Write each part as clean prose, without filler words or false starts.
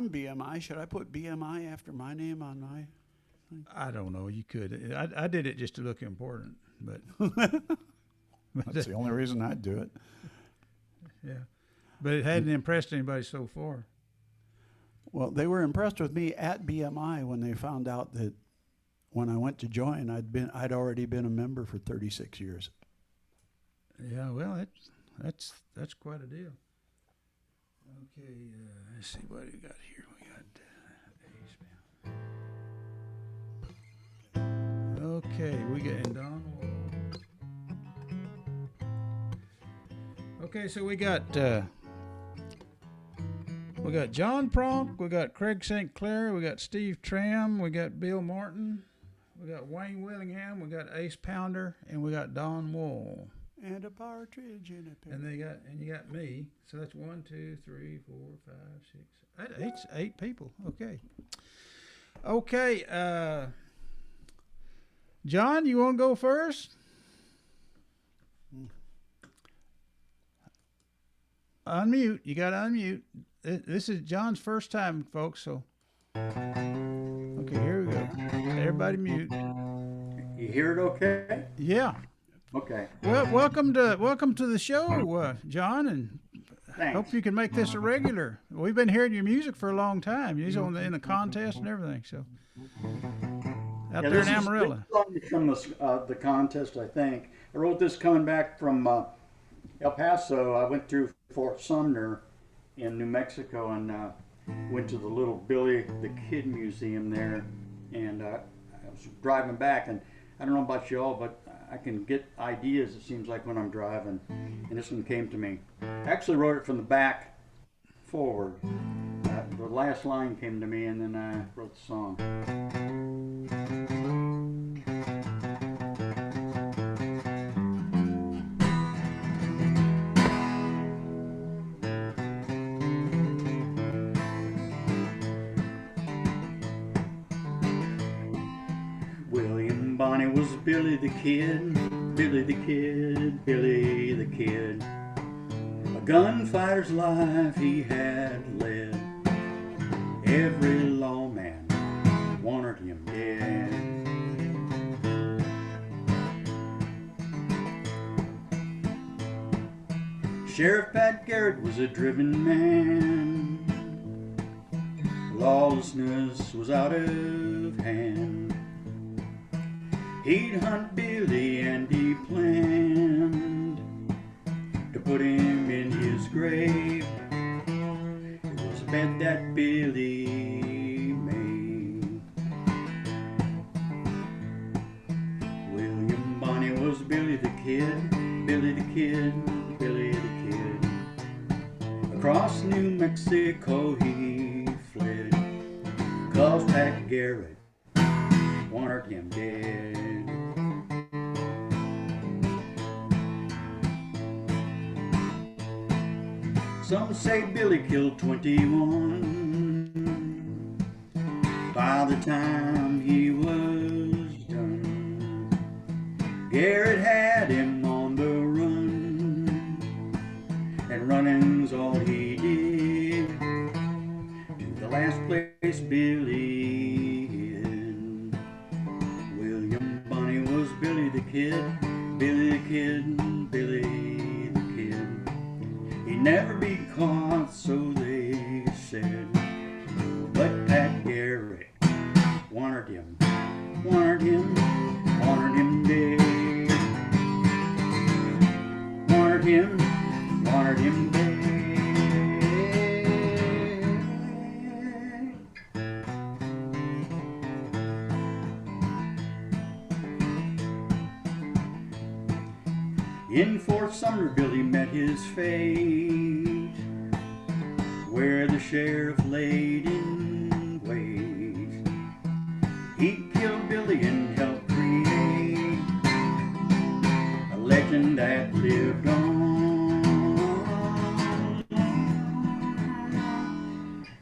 I'm BMI. Should I put BMI after my name on my thing? I don't know. You could. I did it just to look important, but That's the only reason I'd do it. Yeah, but it hadn't impressed anybody so far. Well, they were impressed with me at BMI when they found out that when I went to join, I'd already been a member for 36 years. Yeah, well, that's quite a deal. Okay, let's see what we got here. We got okay, we got Don. Okay, so we got John Pronk, we got Craig St. Clair, we got Steve Troum, we got Bill Martin, we got Wayne Willingham, we got Ace Pounder, and we got Don Wool. And a partridge in a pear. And you got me. So that's 1, 2, 3, 4, 5, 6, 8 people. Okay. Okay. John, you want to go first? Unmute. You got to unmute. This is John's first time, folks. So, okay, here we go. Everybody mute. You hear it okay? Yeah. Okay. Well, welcome to the show, John, and Thanks. hope you can make this a regular. We've been hearing your music for a long time. You're in the contest and everything. So out there in Amarillo. This is from the contest, I think. I wrote this coming back from El Paso. I went through Fort Sumner in New Mexico and went to the little Billy the Kid Museum there, and I was driving back, and I don't know about y'all, but I can get ideas, it seems like, when I'm driving, and this one came to me. I actually wrote it from the back forward. The last line came to me, and then I wrote the song. Bonnie was Billy the Kid, Billy the Kid, Billy the Kid. A gunfighter's life he had led. Every lawman wanted him dead. Sheriff Pat Garrett was a driven man. Lawlessness was out of hand. He'd hunt Billy and he planned to put him in his grave. It was a bet that Billy made. William Bonney was Billy the Kid, Billy the Kid, Billy the Kid. Across New Mexico he fled, 'cause Pat Garrett wanted him dead. Some say Billy killed 21 by the time he was done. Garrett had him on the run, and running's all he did. To the last place Billy hid. William Bonney was Billy the Kid, Billy the Kid, Billy the Kid. He'd never be caught, so they said, but Pat Garrett wanted him dead. Wanted him dead. In Fort Sumner, Billy met his fate, where the sheriff laid in wait. He killed Billy and helped create a legend that lived on.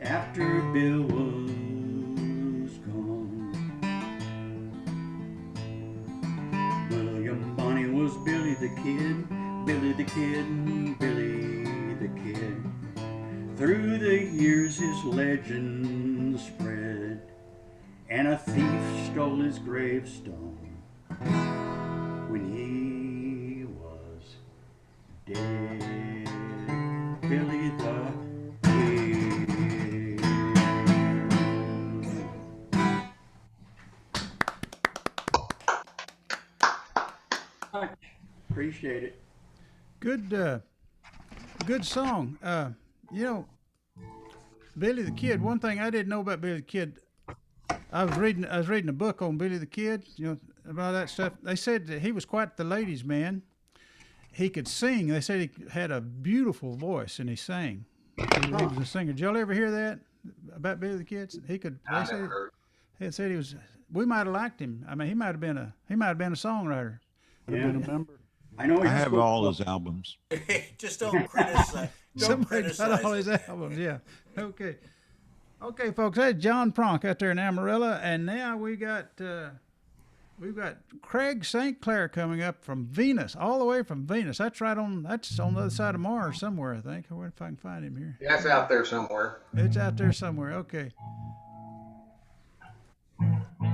After Bill was gone, William Bonney was Billy the Kid, Billy the Kid, Billy the Kid. Through the years his legend legend spread, and a thief stole his gravestone when he was dead. Billy the Kid. Appreciate it. Good song. You know, Billy the Kid. One thing I didn't know about Billy the Kid, I was reading a book on Billy the Kid. You know about that stuff. They said that he was quite the ladies' man. He could sing. They said he had a beautiful voice, and he sang. He was a singer. Did y'all ever hear that about Billy the Kid? He could. They said he was. We might have liked him. I mean, he might have been a songwriter. Yeah. Been a member. I know. I have all his albums. Just don't criticize. Somebody got all his albums. Yeah. Okay. Okay, folks. That's John Pronk out there in Amarillo, and now we've got Craig St. Clair coming up from Venus, all the way from Venus. That's on the other side of Mars somewhere, I think. I wonder if I can find him here. That's out there somewhere. It's out there somewhere. Okay.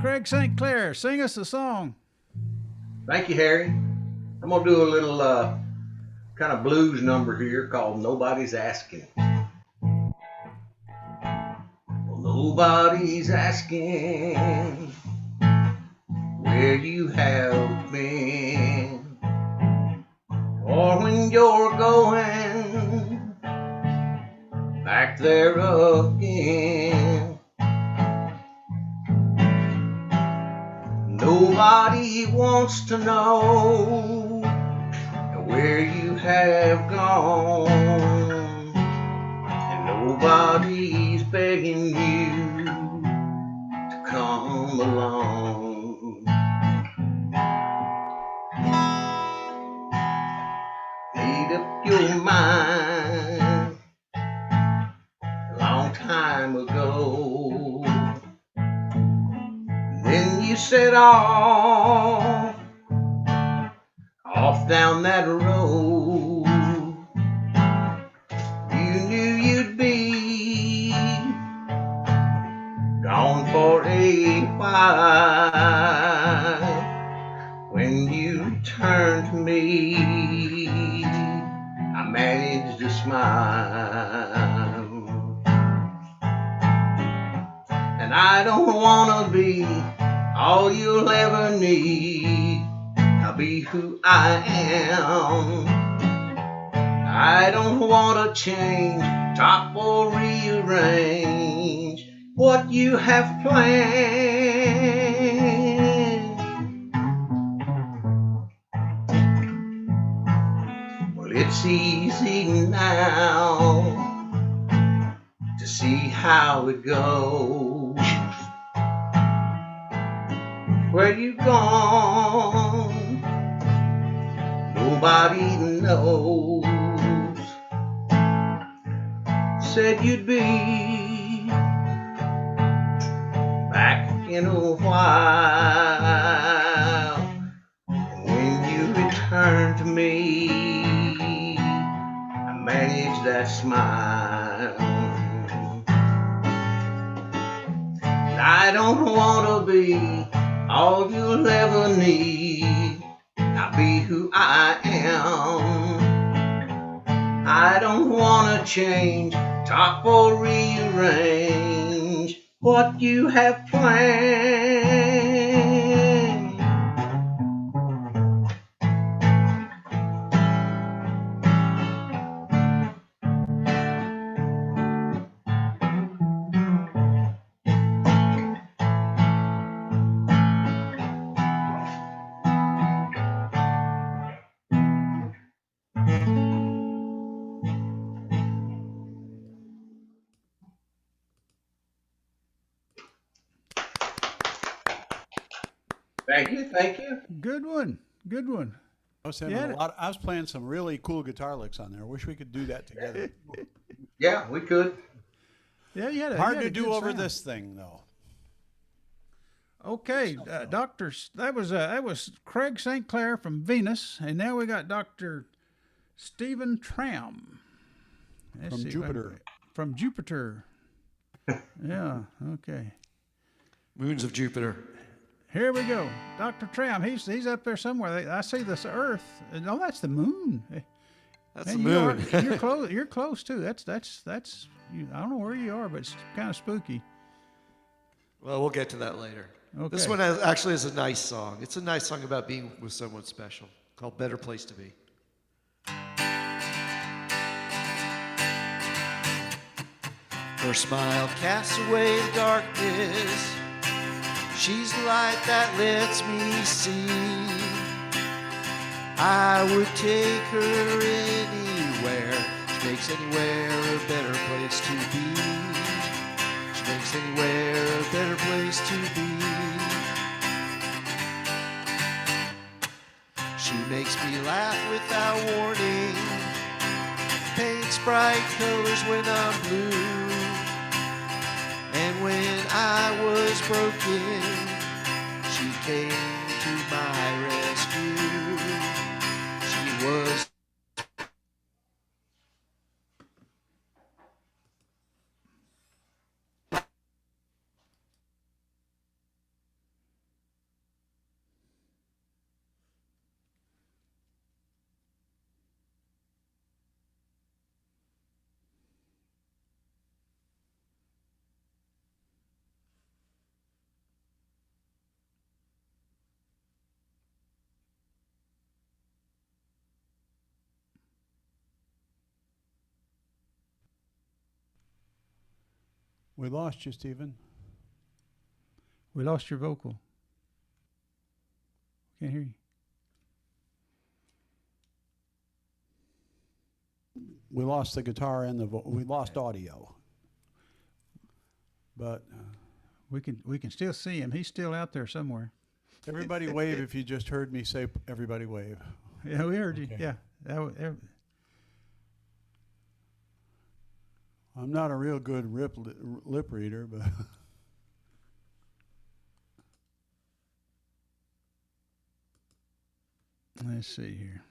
Craig St. Clair, sing us a song. Thank you, Harry. I'm going to do a little kind of blues number here called Nobody's Asking. Well, nobody's asking where you have been, or when you're going back there again. Nobody wants to know where you have gone, and nobody's begging you to come along. Made up your mind a long time ago, then you set off down that road. You knew you'd be gone for a while. When you returned to me, I managed to smile. And I don't wanna be all you'll ever need. I'll be who I am. I don't want to change, top or rearrange what you have planned. Well, it's easy now to see how it goes. Where you gone? Nobody knows. Said you'd be back in a while. And when you returned to me, I managed that smile. And I don't want to be all you'll ever need. I'll be who I am. I don't want to change, top or rearrange what you have planned. Thank you, thank you. Good one. Good one. I was having I was playing some really cool guitar licks on there. Wish we could do that together. Yeah, we could. Yeah, you had Hard to a do good over sound. this thing though. Okay, doctors. That was Craig St. Clair from Venus, and now we got Dr. Stephen Troum. From Jupiter. From Jupiter. Yeah, okay. Moons of Jupiter. Here we go. Dr. Troum, he's up there somewhere. I see this Earth. No, that's the moon. That's Man, the moon. You're close. You're close too. That's. I don't know where you are, but it's kind of spooky. Well, we'll get to that later. Okay. This one actually is a nice song. It's a nice song about being with someone special, called Better Place to Be. Her smile casts away the darkness. She's the light that lets me see. I would take her anywhere. She makes anywhere a better place to be. She makes anywhere a better place to be. She makes me laugh without warning. Paints bright colors when I'm blue. And when I was broken, she came to my rescue. She was We lost you, Stephen. We lost your vocal. Can't hear you. We lost the guitar and we lost audio. But We can still see him. He's still out there somewhere. everybody wave if you just heard me say everybody wave. Yeah, we heard you. Okay. Yeah. I'm not a real good lip reader, but Let's see here.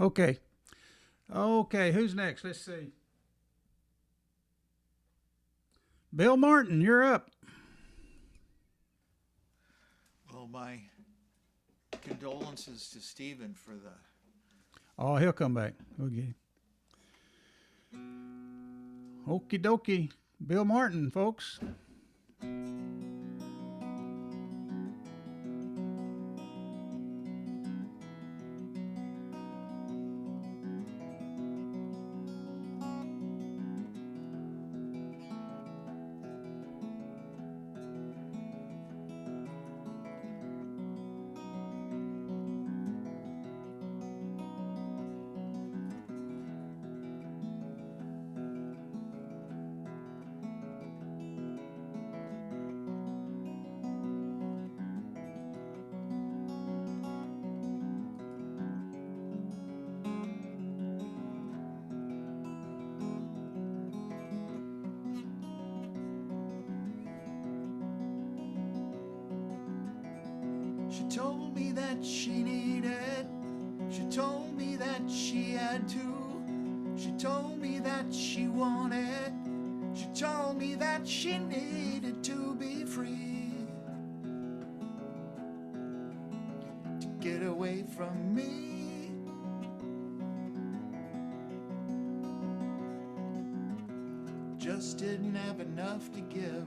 Okay. Okay, who's next? Let's see. Bill Martin, you're up. Well, my condolences to Stephen for the. Oh, he'll come back. We'll get him. Okie dokie. Bill Martin, folks. She told me that she needed. She told me that she had to. She told me that she wanted. She told me that she needed to be free. To get away from me. Just didn't have enough to give.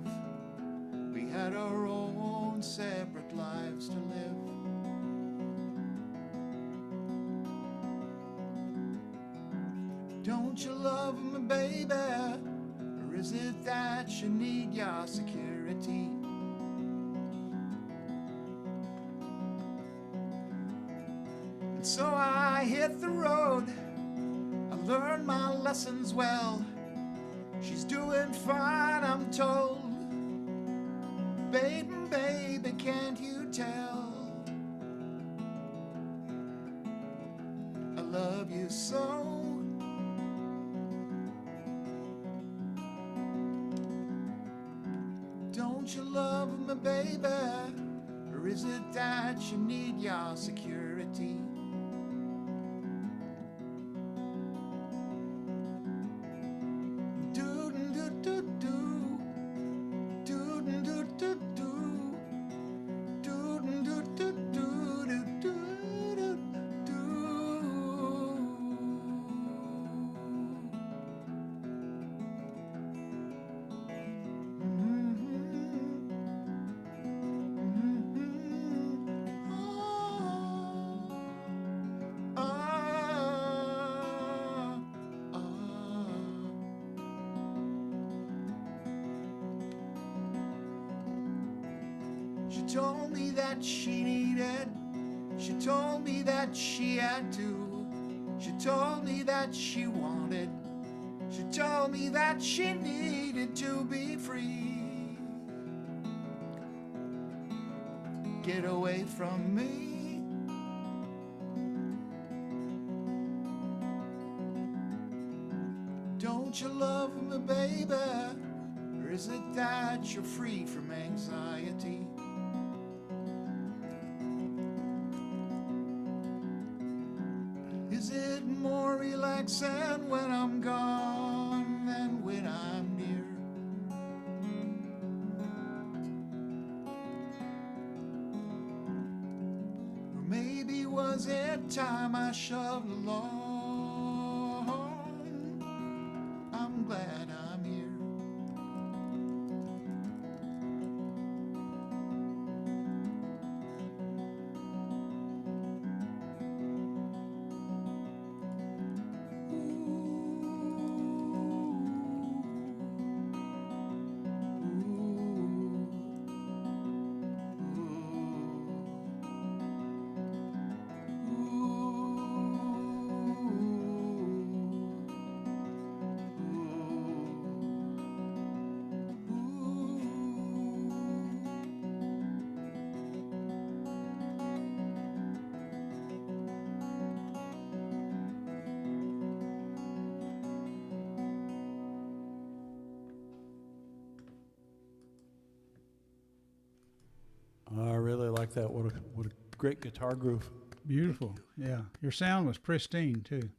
We had our own separate lives to live. Don't you love me, baby? Or is it that you need your security? And so I hit the road. I learned my lessons well. She's doing fine, I'm told. Baby, so. Don't you love me, baby? Or is it that you need your security? She told me that she needed, she told me that she had to, she told me that she wanted, she told me that she needed to be free. Get away from me. Don't you love me, baby? Or is it that you're free from anxiety? Is it more relaxing when I'm gone than when I'm near? Or maybe was it time I shoved along? I'm glad I'm here. I really like that. What a great guitar groove. Beautiful. Yeah. Your sound was pristine, too.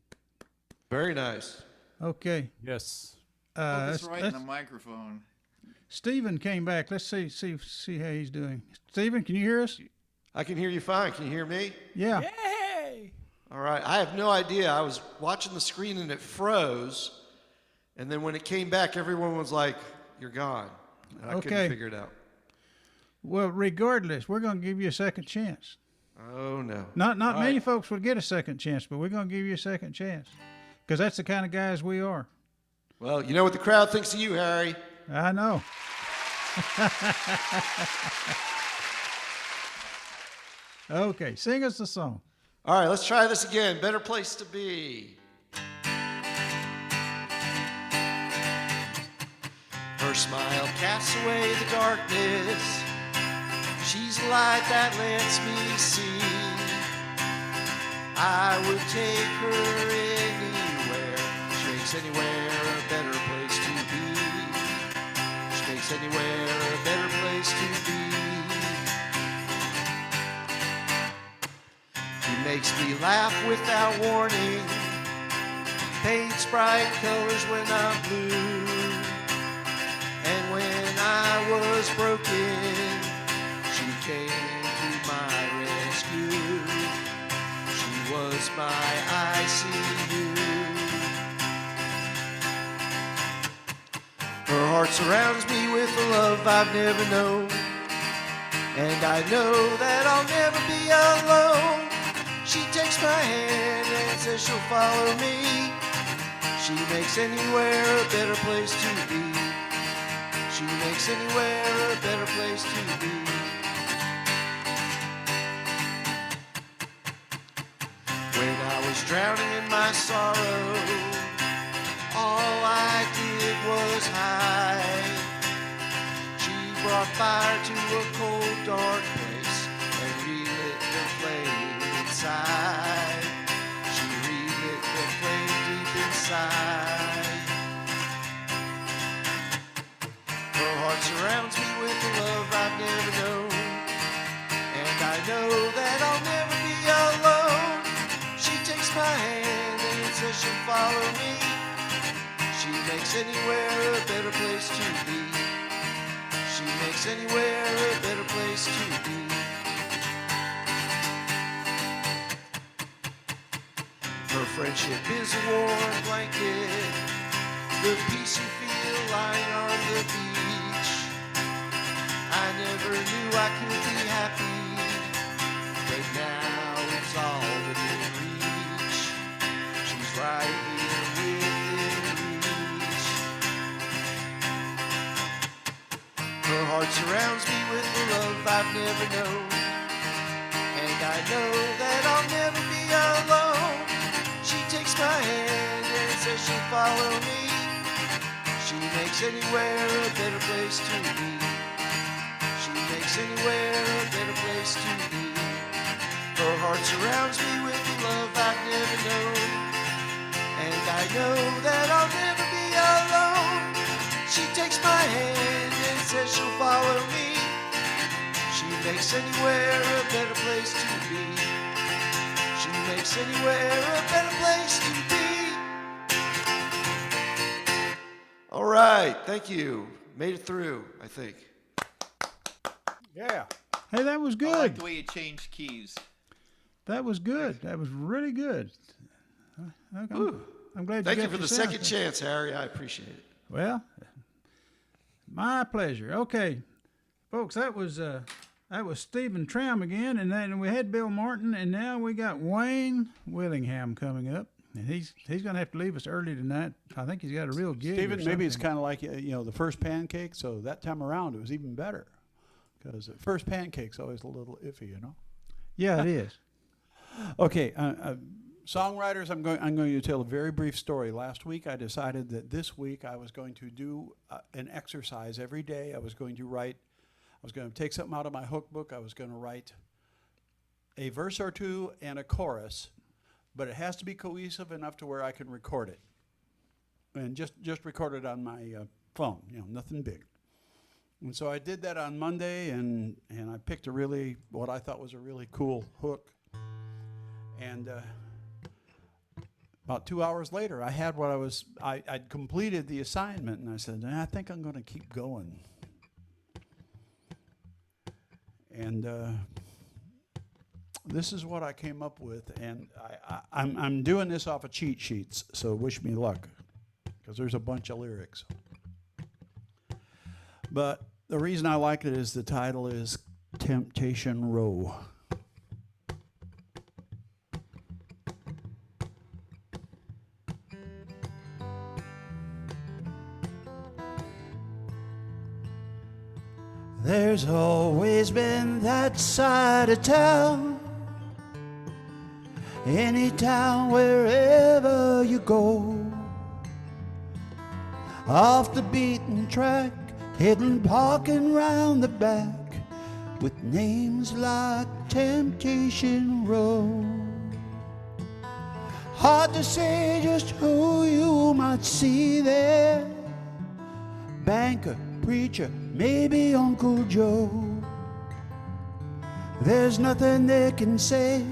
Very nice. Okay. Yes. Focus right in the microphone. Stephen came back. Let's see how he's doing. Stephen, can you hear us? I can hear you fine. Can you hear me? Yeah. Yay! All right. I have no idea. I was watching the screen and it froze. And then when it came back, everyone was like, "You're gone." And I couldn't figure it out. Well, regardless, we're going to give you a second chance. Oh, no. Not many folks would get a second chance, but we're going to give you a second chance because that's the kind of guys we are. Well, you know what the crowd thinks of you, Harry. I know. Okay, sing us the song. All right, let's try this again. Better Place to Be. Her smile casts away the darkness. She's a light that lets me see. I would take her anywhere. She makes anywhere a better place to be. She makes anywhere a better place to be. She makes me laugh without warning. Paints bright colors when I'm blue. And when I was broken, she came to my rescue. She was my ICU. Her heart surrounds me with a love I've never known. And I know that I'll never be alone. She takes my hand and says she'll follow me. She makes anywhere a better place to be. She makes anywhere a better place to be. When I was drowning in my sorrow, all I did was hide. She brought fire to a cold, dark place and relit the flame inside. She relit the know that I'll never be alone. She takes my hand and says she'll follow me. She makes anywhere a better place to be. She makes anywhere a better place to be. Her friendship is a warm blanket, the peace you feel lying on the beach. I never knew I could be happy, but now it's all within reach. She's right here within reach. Her heart surrounds me with the love I've never known, and I know that I'll never be alone. She takes my hand and says she'll follow me. She makes anywhere a better place to be. She makes anywhere a better place to be. Her heart surrounds me with the love I've never known, and I know that I'll never be alone. She takes my hand and says she'll follow me. She makes anywhere a better place to be. She makes anywhere a better place to be. All right, thank you. Made it through, I think. Yeah. Hey, that was I like good. the way you changed keys. That was good. That was really good. I'm glad you Thank got you for your the sound second thing. chance, Harry. I appreciate it. Well, my pleasure. Okay, folks, that was Stephen Troum again, and then we had Bill Martin, and now we got Wayne Willingham coming up, and he's going to have to leave us early tonight. I think he's got a real gig. Stephen, or maybe it's something. kind of like, the first pancake, so that time around it was even better. Because the first pancake's always a little iffy, Yeah, it is. Okay, songwriters, I'm going to tell a very brief story. Last week I decided that this week I was going to do an exercise every day. I was going to take something out of my hook book. I was going to write a verse or two and a chorus, but it has to be cohesive enough to where I can record it. And just record it on my phone, nothing big. And so I did that on Monday, and I picked what I thought was a really cool hook. And about 2 hours later, I had I'd completed the assignment, and I said, I think I'm going to keep going. And this is what I came up with, and I'm doing this off of cheat sheets, so wish me luck, because there's a bunch of lyrics. But the reason I like it is the title is Temptation Row. There's always been that side of town, any town, wherever you go, off the beaten track, hidden parking round the back, with names like Temptation Row. Hard to say just who you might see there, banker, preacher, maybe Uncle Joe. There's nothing they can say,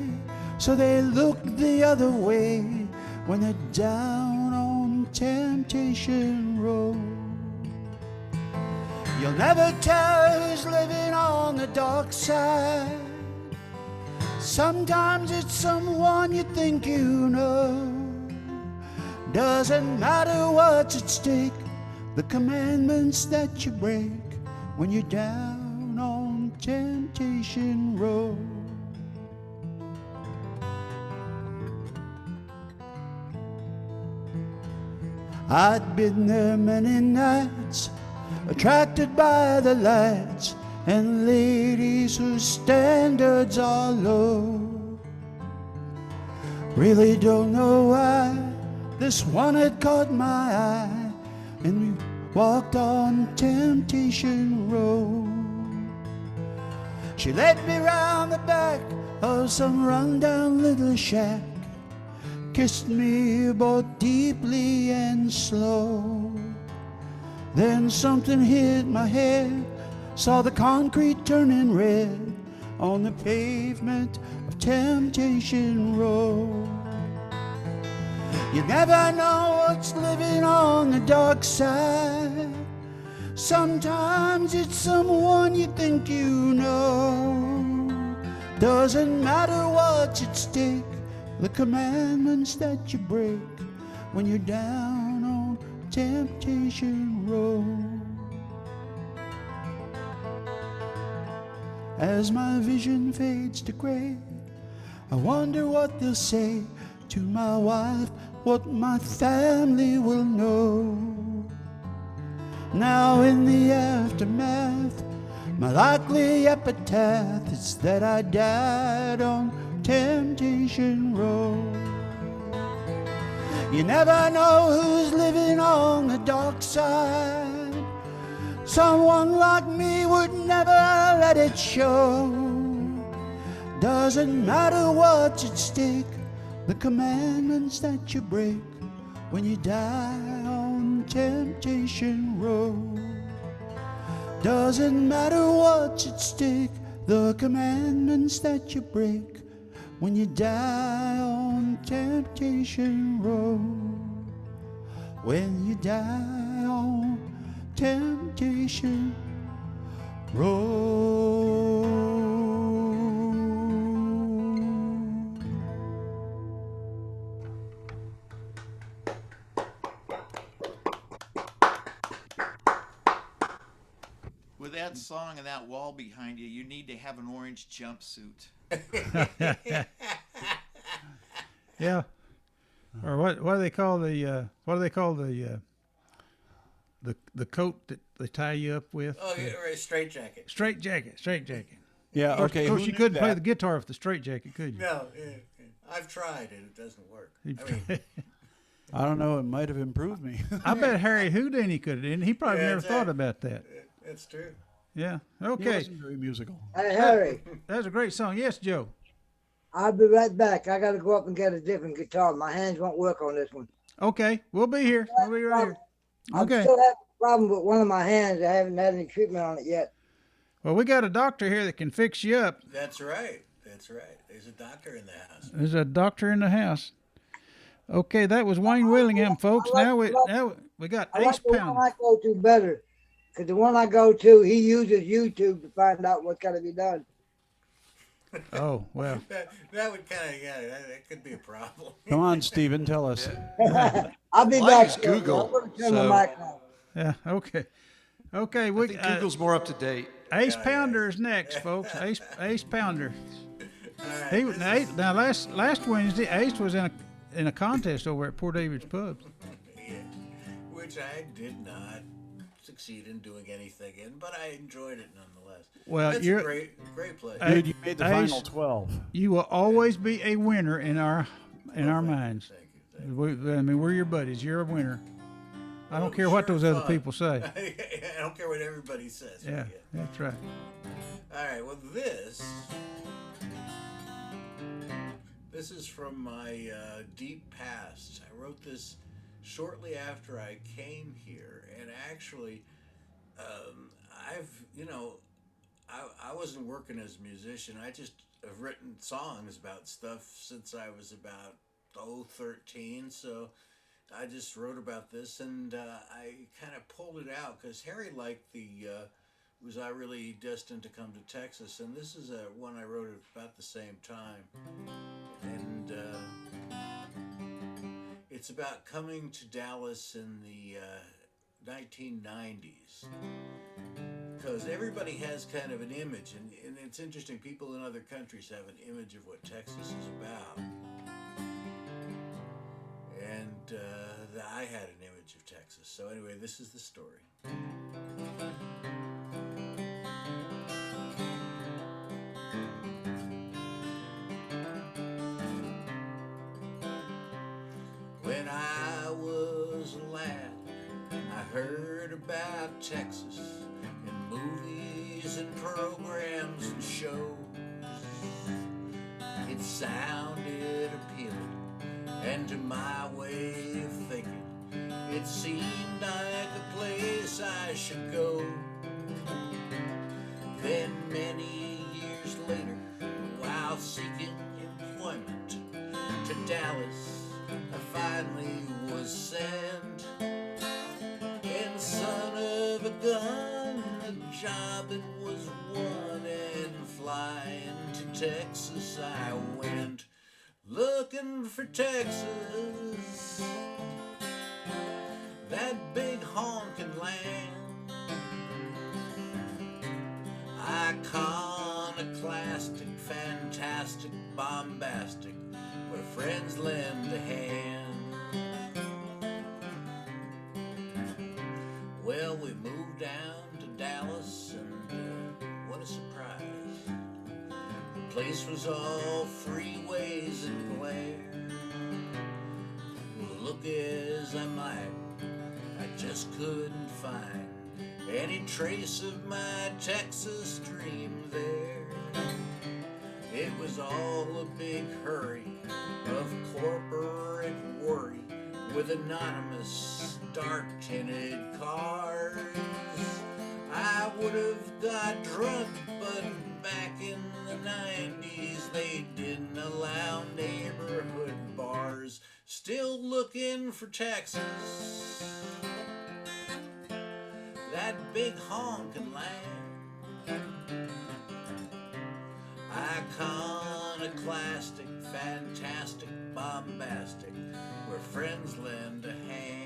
so they look the other way when they're down on Temptation Row. You'll never tell who's living on the dark side. Sometimes it's someone you think you know. Doesn't matter what's at stake, the commandments that you break when you're down on Temptation Row. I'd been there many nights, attracted by the lights and ladies whose standards are low. Really don't know why this one had caught my eye, and we walked on Temptation Row. She led me round the back of some rundown little shack, kissed me both deeply and slow. Then something hit my head, saw the concrete turning red on the pavement of Temptation Road. You never know what's living on the dark side. Sometimes it's someone you think you know. Doesn't matter what's at stake, the commandments that you break when you're down on Temptation Road. As my vision fades to gray, I wonder what they'll say to my wife, what my family will know. Now in the aftermath, my likely epitaph is that I died on Temptation Road. You never know who's living on the dark side. Someone like me would never let it show. Doesn't matter what's at stake, the commandments that you break when you die on Temptation Road. Doesn't matter what's at stake, the commandments that you break when you die on Temptation Road. When you die on Temptation Road. With that song and that wall behind you, you need to have an orange jumpsuit. Yeah. Or what do they call the the coat that they tie you up with? Oh, yeah, right, straight jacket. Straight jacket. Yeah, Of okay. course who you knew couldn't play that? the guitar with the straight jacket, could you? No, I've tried and it doesn't work. I mean, I don't know. It might have improved me. I bet Harry Houdini could have, and he probably Yeah, never exactly. thought about that. it's true. Yeah. He Okay. wasn't very musical. Hey, Harry, That was a great song. Yes, Joe. I'll be right back. I got to go up and get a different guitar. My hands won't work on this one. Okay. We'll be here. We'll be right here. I Okay. still have a problem with one of my hands. I haven't had any treatment on it yet. Well, we got a doctor here that can fix you up. That's right. That's right. There's a doctor in the house. There's a doctor in the house. Okay, that was Wayne Willingham, folks. Now we got I like Ace the one Pound. I go to better. Because the one I go to, he uses YouTube to find out what's got to be done. Oh, well. That would kind of, yeah, that could be a problem. Come on, Stephen, tell us. I'll be Mine back. is shortly. Google, I'm going to turn so- the mic on. Yeah, okay. Okay, I we think Google's more up to date. Ace Pounder is next, folks. Ace Pounder. He now last Wednesday, Ace was in a contest over at Port David's Pub. Yeah. Which I did not succeed in doing anything in, but I enjoyed it nonetheless. Well, That's you're- a great place. Dude, you made the Ace- final 12. You will always be a winner in our minds. Thank you. I mean, we're your buddies. You're a winner. I don't care what sure those other fun. people say. I don't care what everybody says. Yeah, that's right. All right. Well, this is from my deep past. I wrote this shortly after I came here, and actually, I wasn't working as a musician. I just have written songs about stuff since I was about 13. So I just wrote about this, and I kind of pulled it out because Harry liked the Was I Really Destined to Come to Texas? And this is one I wrote at about the same time. And it's about coming to Dallas in the 1990s. Because everybody has kind of an image, and it's interesting, people in other countries have an image of what Texas is about. And I had an image of Texas. So anyway, this is the story. When I was a lad, I heard about Texas in movies and programs and shows. It sounded appealing, and to my way of thinking, it seemed like a place I should go. Then many years later, Dallas, I finally was sent. And son of a gun, the job it was won, and flying to Texas I went, looking for Texas, that big honking land. Iconoclastic, fantastic, bombastic, where friends lend a hand. Well, we moved down to Dallas, and what a surprise. The place was all freeways and glare. Look as I might, I just couldn't find any trace of my Texas dream there. It was all a big hurry of corporate worry, with anonymous dark-tinted cars. I would have got drunk, but back in the 90s they didn't allow neighborhood bars. Still looking for Texas, that big honkin' land. Iconoclastic, fantastic, bombastic, where friends lend a hand.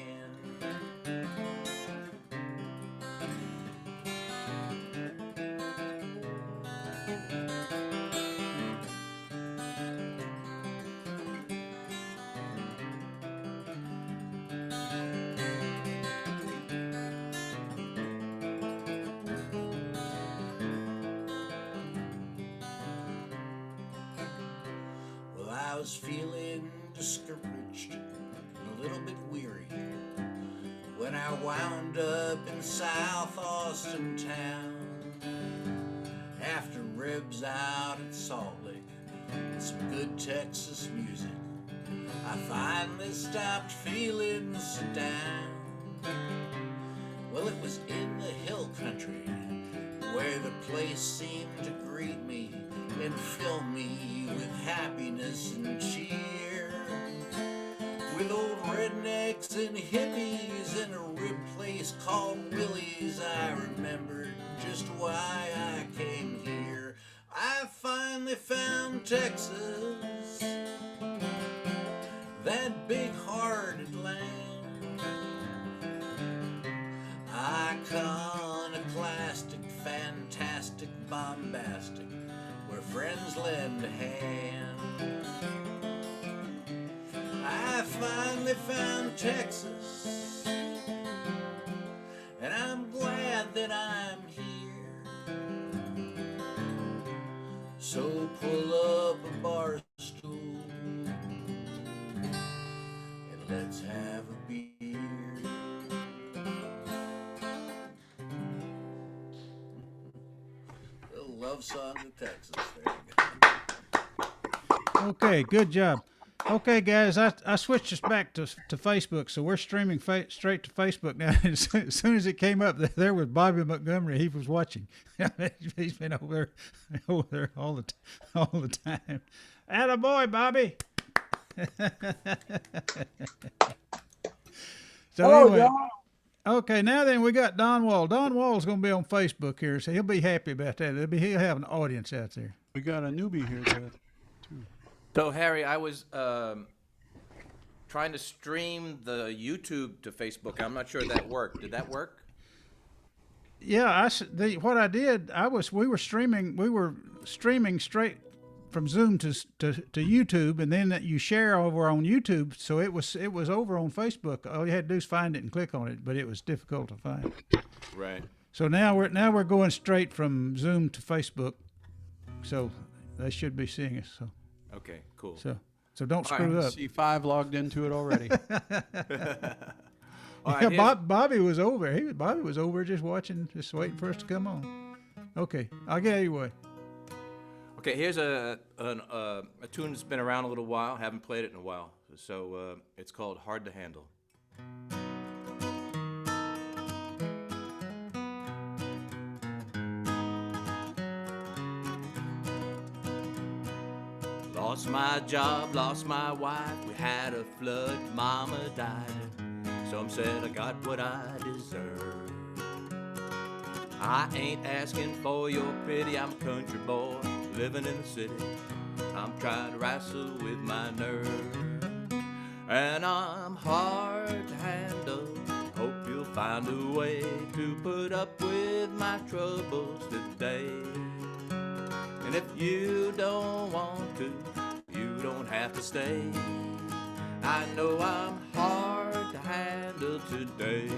I was feeling discouraged and a little bit weary when I wound up in South Austin town after ribs out at Salt Lake and some good Texas music. I finally stopped feeling so down. Well, it was in the hill country where the place seemed to greet me and fill me with happiness and cheer. With old rednecks and hippies and a rib place called Willie's, I remembered just why I came here. I finally found Texas, that big-hearted land. Iconoclastic, fantastic, bombastic, where friends lend a hand. I finally found Texas, and I'm glad that I'm here. So pull up a bar stool and let's have a beer. Little love song to Texas. There you go. Okay, good job. Okay, guys, I switched us back to Facebook, so we're streaming straight to Facebook now. As soon as it came up, there was Bobby Montgomery. He was watching. He's been over there all the time. Attaboy, Bobby. So Hello, anyway, Don. okay, now then we got Don Wall. Don Wall's going to be on Facebook here, so he'll be happy about that. He'll have an audience out there. We got a newbie here, too. So, Harry, I was trying to stream the YouTube to Facebook. I'm not sure that worked. Did that work? Yeah, what I did, we were streaming straight from Zoom to YouTube, and then you share over on YouTube. So it was over on Facebook. All you had to do is find it and click on it, but it was difficult to find. Right. So now we're going straight from Zoom to Facebook. So they should be seeing us. So. Okay, cool. So don't screw up. C5 logged into it already. All Yeah, right, Bobby was over. Bobby was over just watching, just waiting for us to come on. Okay, I'll get you away. okay, here's a tune that's been around a little while. Haven't played it in a while. So it's called Hard to Handle. Lost my job, lost my wife. We had a flood, mama died. Some said I got what I deserve. I ain't asking for your pity. I'm a country boy living in the city. I'm trying to wrestle with my nerve. And I'm hard to handle. Hope you'll find a way to put up with my troubles today. And if you don't want to, you don't have to stay. I know I'm hard to handle today.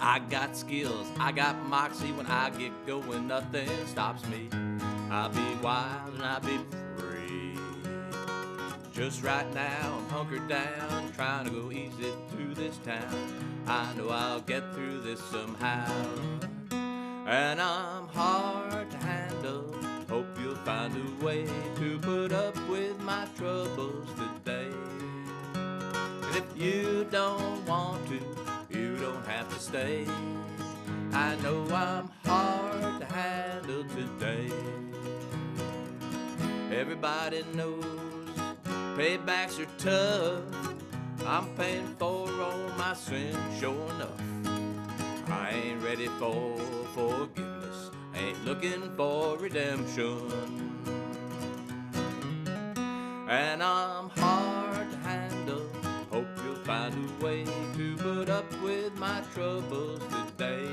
I got skills, I got moxie. When I get going, nothing stops me. I'll be wild and I'll be free. Just right now, I'm hunkered down, trying to go easy through this town. I know I'll get through this somehow. And I'm hard to handle. Hope you'll find a way to put up with my troubles today. And if you don't want to, you don't have to stay. I know I'm hard to handle today. Everybody knows paybacks are tough. I'm paying for all my sins, sure enough. I ain't ready for forgiveness, ain't looking for redemption. And I'm hard to handle. Hope you'll find a way to put up with my troubles today.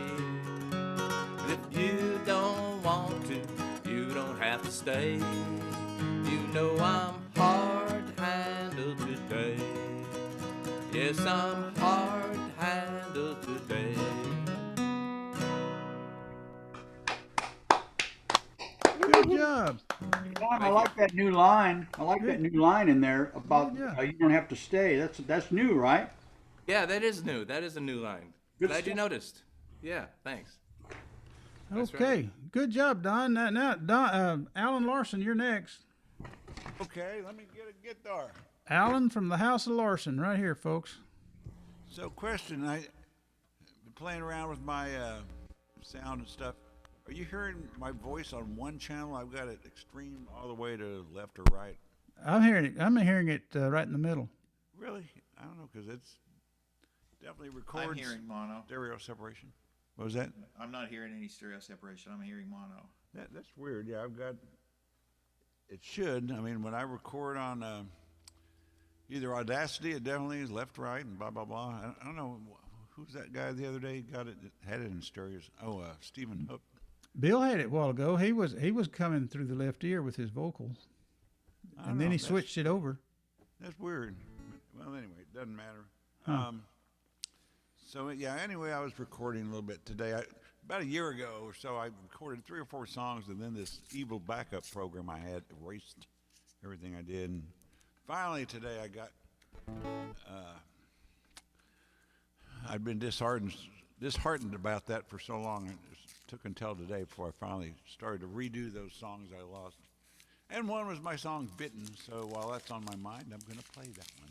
But if you don't want to, you don't have to stay. You know I'm hard to handle today. Yes, I'm hard to handle today. Good job. Don, I like that new line. I like that new line in there about Yeah. you don't have to stay. That's new, right? Yeah, that is new. That is a new line. Good Glad you stuff. noticed. Yeah, thanks. That's Okay. right. Good job, Don. Now, Don, Alan Larson, you're next. Okay, let me get a guitar. Alan from the House of Larson, right here, folks. So, question: I've been playing around with my sound and stuff. Are you hearing my voice on one channel? I've got it extreme all the way to left or right. I'm hearing it right in the middle. Really? I don't know, because it's definitely I'm records hearing mono. stereo separation. What was that? I'm not hearing any stereo separation. I'm hearing mono. That's weird. Yeah, I've got. It should. I mean, when I record on either Audacity, it definitely is left, right, and blah blah blah. I don't know who's that guy the other day had it in stereos. Oh, Stephen Hook. Bill had it a while ago. He was coming through the left ear with his vocals, I don't and then know. he That's- switched it over. That's weird. Well, anyway, it doesn't matter. Huh. So yeah. Anyway, I was recording a little bit today. About a year ago or so, I recorded 3 or 4 songs, and then this evil backup program I had erased everything I did. And finally today, I got. I'd been disheartened about that for so long. It just took until today before I finally started to redo those songs I lost. And one was my song "Bitten." So while that's on my mind, I'm going to play that one.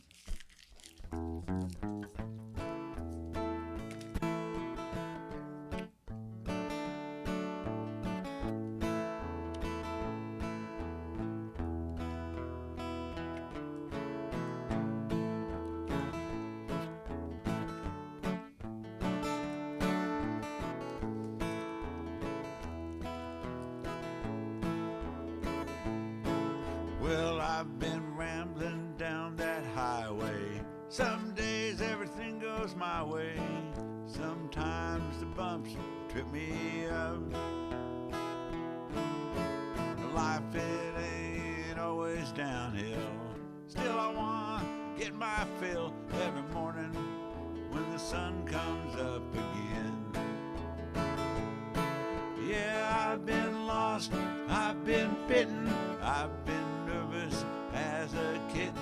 Well, I've been rambling down that highway. Some days everything goes my way. Sometimes the bumps trip me up. Life, it ain't always downhill. Still, I want to get my fill every morning when the sun comes up again. Yeah, I've been lost, I've been bitten, I've been nervous as a kitten.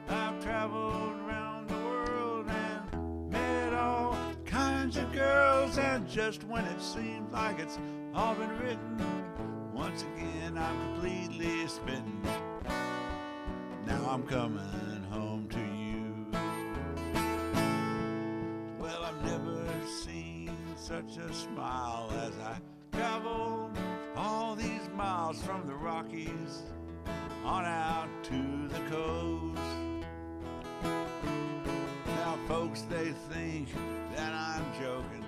I've traveled around the world and met all kinds of girls, and just when it seems like it's all been written, once again I'm completely smitten. Now I'm coming home to you. such a smile as I travel all these miles from the Rockies on out to the coast. Now folks, they think that I'm joking.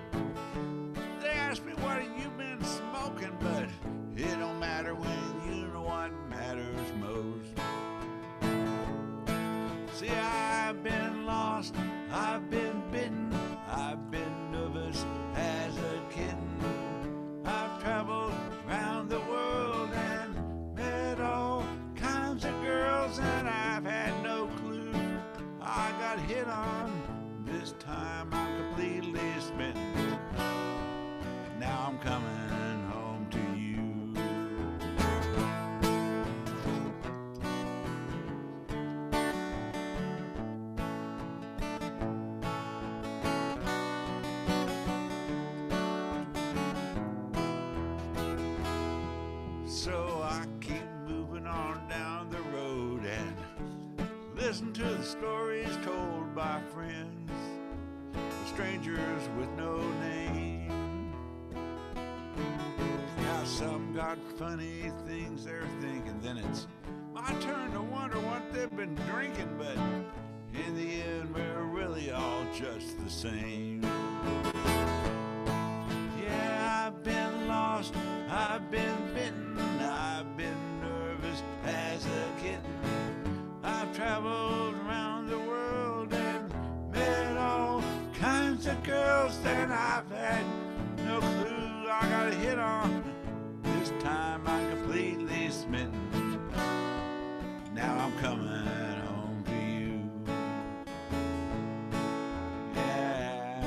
They ask me what you been smoking, but it don't matter when you know what matters most. See, I've been lost, I've been bitten, I've been nervous as a kitten. I've traveled around the world and met all kinds of girls, and I've had no clue I got hit on. This time I'm completely smitten. Now I'm coming home to you. So I keep moving on down the road and listen to the stories told by friends, strangers with no name. Now some got funny things they're thinking, then it's my turn to wonder what they've been drinking, but in the end we're really all just the same. Yeah, I've been lost, I've been bitten, I've been nervous as a kitten. I've traveled around the world and met all kinds of girls, then I've had no clue I got a hit on. This time I'm completely smitten. Now I'm coming home to you. Yeah,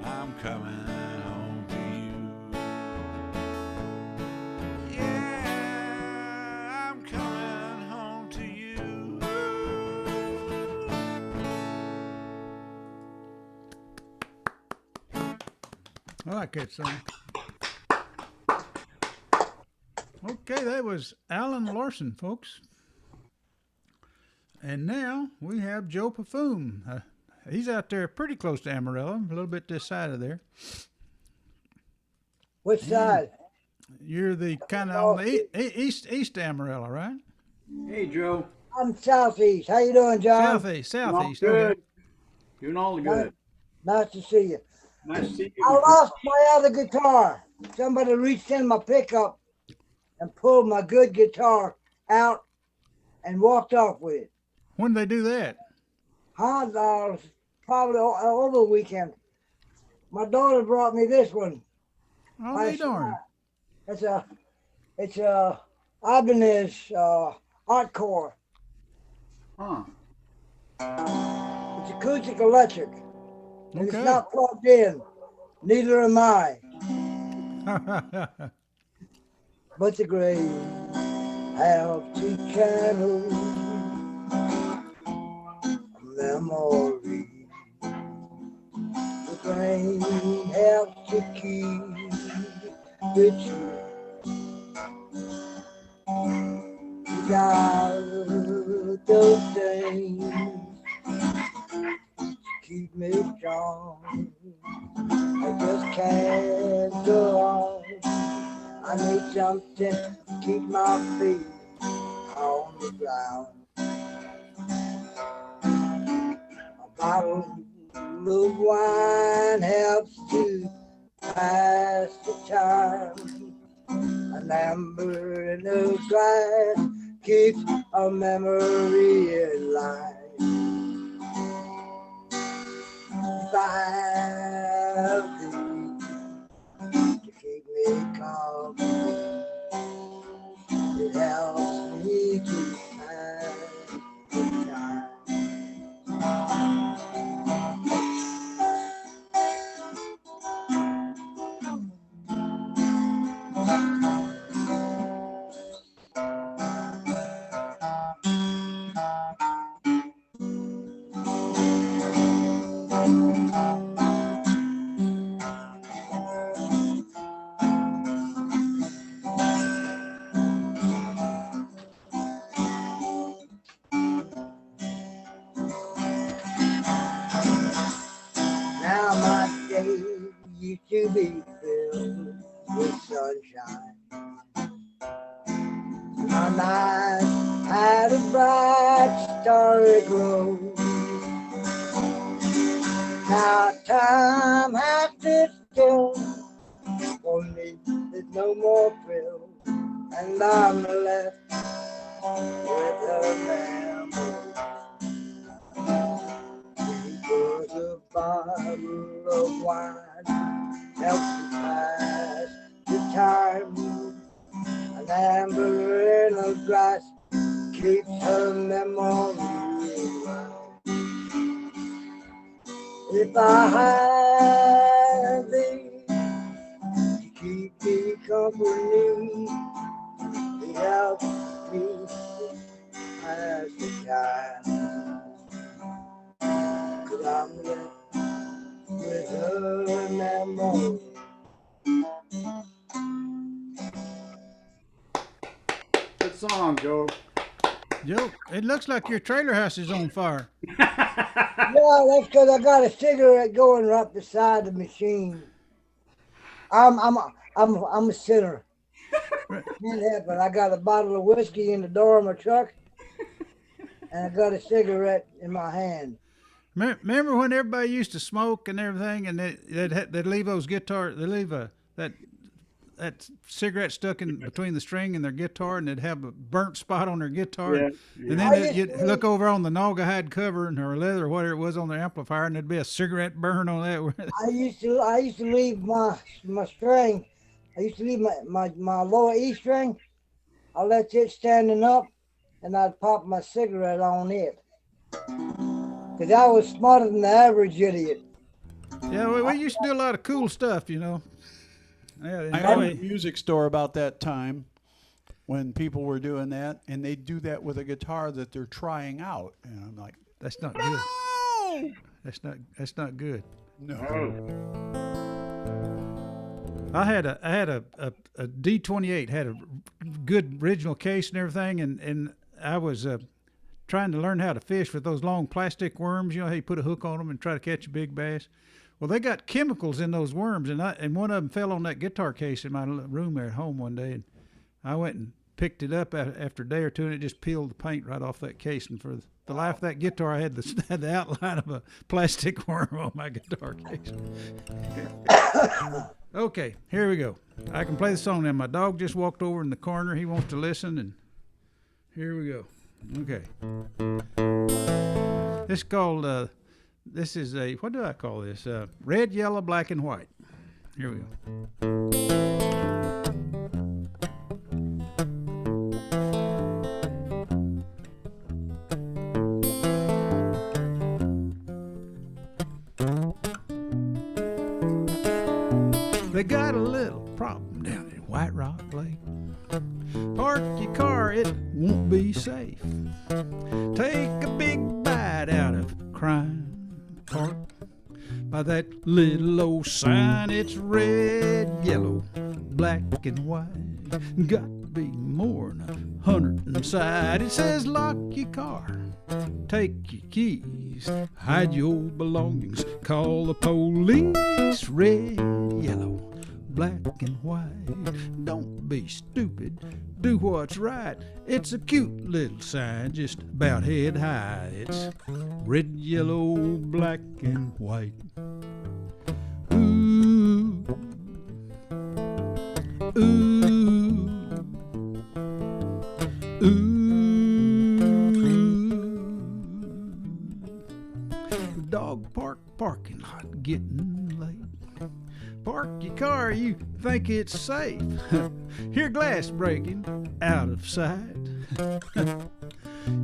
I'm coming home to you. Yeah, I'm coming home to you. I like that song. Okay, that was Alan Larson, folks. And now we have Joe Pafume. He's out there pretty close to Amarillo, a little bit this side of there. Which side? You're the kind of on the east Amarillo, right? Hey, Joe. I'm southeast. How you doing, John? Southeast. All Okay. good. Doing all good. Nice to see you. Nice to see I you. lost my other guitar. Somebody reached in my pickup and pulled my good guitar out and walked off with it. When did they do that? Probably over the weekend. My daughter brought me this one. Oh, they darn. It's a Ibanez Hardcore. Huh. It's acoustic electric. And Okay. it's not plugged in. Neither am I. But the grave have two channels of memory. The brain helps to keep it true. Without those things keep me strong. I just can't go on. I need something to keep my feet on the ground. A bottle of wine helps to pass the time. An amber in the glass keeps a memory alive. Five to keep me calm. It helps me to pass the time. used to be filled with sunshine. My night had a bright starry glow. Now time has stood still for me. There's no more thrill, and I'm left with a memory. Because a bottle of wine helps to pass the time. An amber in a glass keeps her memory alive. If I had thee to keep me company, to help me pass the time, 'cause I'm left with her memory. Good song, Joe. Joe, it looks like your trailer house is on fire. Yeah, that's because I got a cigarette going right beside the machine. I'm a sinner. Can't help it. I got a bottle of whiskey in the door of my truck, and I got a cigarette in my hand. Remember when everybody used to smoke and everything, and they'd leave those guitars, they'd leave that cigarette stuck in between the string and their guitar, and they'd have a burnt spot on their guitar. Yeah. And then you'd look over on the naugahyde cover or leather or whatever it was on their amplifier, and there'd be a cigarette burn on that. I used to leave my string. I used to leave my lower E string. I let it standing up, and I'd pop my cigarette on it. 'Cause I was smarter than the average idiot. Yeah, we used to do a lot of cool stuff, you know. Yeah, I owned a music store about that time when people were doing that, and they do that with a guitar that they're trying out, and I'm like, that's not no! good. That's not good. No. I had a D28, had a good original case and everything, and I was trying to learn how to fish with those long plastic worms. You know how you put a hook on them and try to catch a big bass. Well, they got chemicals in those worms, and one of them fell on that guitar case in my room there at home one day, and I went and picked it up after a day or two, and it just peeled the paint right off that case. And for the life of that guitar, I had the outline of a plastic worm on my guitar case. Okay, here we go. I can play the song now. My dog just walked over in the corner. He wants to listen, and here we go. Okay. This is called... This is a, what do I call this? Red, yellow, black, and white. Here we go. They got a little problem down in White Rock Lake. Park your car, it won't be safe. Take a big bite out of crime. Park by that little old sign. It's red, yellow, black, and white. Got to be more than 100 inside. It says lock your car, take your keys, hide your belongings, call the police. Red, yellow, black, and white. Don't be stupid, do what's right. It's a cute little sign just about head high. It's red, yellow, black, and white. Ooh, ooh, ooh. Dog park parking lot getting late. Park your car, you think it's safe. Hear glass breaking out of sight.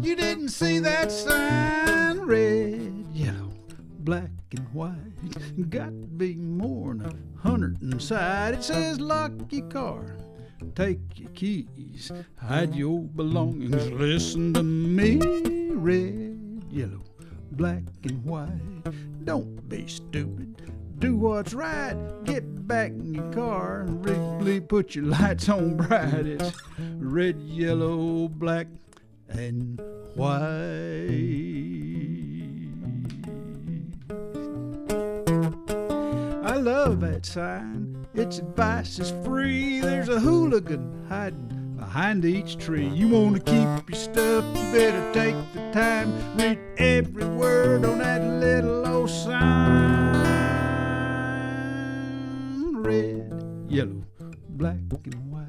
You didn't see that sign. Red, yellow, black, and white. Got to be more than 100 inside. It says lock your car, take your keys, hide your belongings. Listen to me. Red, yellow, black, and white. Don't be stupid, do what's right. Get back in your car and really put your lights on bright. It's red, yellow, black, and white. I love that sign. Its advice is free. There's a hooligan hiding behind each tree. You want to keep your stuff, you better take the time. Read every word on that little old sign. Red, yellow, black, and white.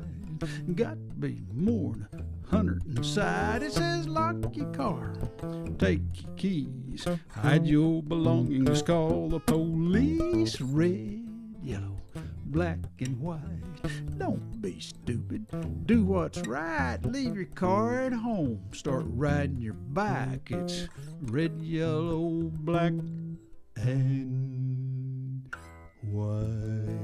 Got to be more than 100 inside. It says lock your car, take your keys, hide your belongings, call the police. Red, yellow, black, and white. Don't be stupid, do what's right. Leave your car at home, start riding your bike. It's red, yellow, black, and white.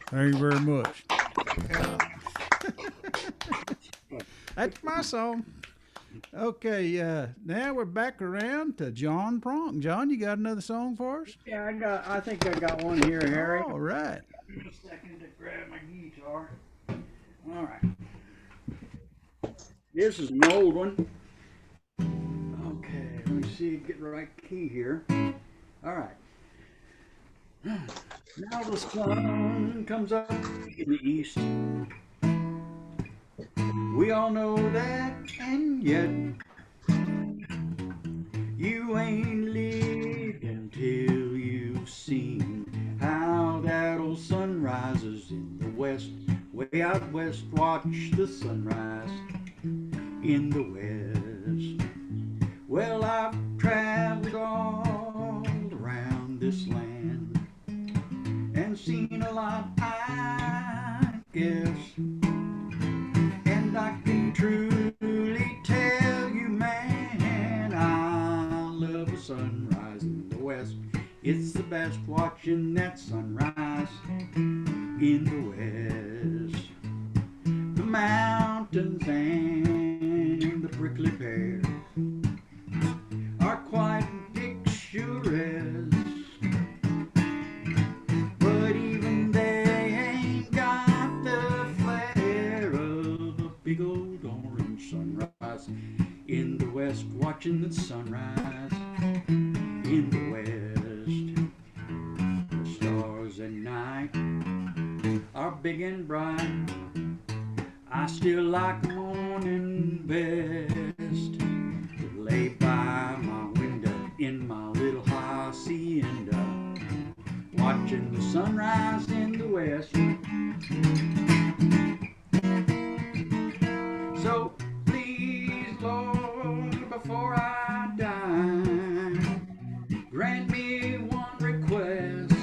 Thank you very much. That's my song. Okay, now we're back around to John Pronk. John, you got another song for us? Yeah, I think I got one here, Harry. All right. Give me a second to grab my guitar. All right. This is an old one. Okay, let me see, get the right key here. All right. Now the sun comes up in the east. We all know that, and yet you ain't lived until you've seen how that old sun rises in the west. Way out west, watch the sunrise in the west. Well, I've traveled all around this land and seen a lot, I guess. And I can truly tell you, man, I love the sunrise in the west. It's the best watching that sunrise in the west. The mountains and the prickly pear are quite picturesque. But even they ain't got the flair of a big old orange sunrise in the west, watching the sunrise in the west. The stars at night are big and bright. I still like the morning best. To lay by my window in my little hacienda, watching the sunrise in the west. So please, Lord, before I die, grant me one request.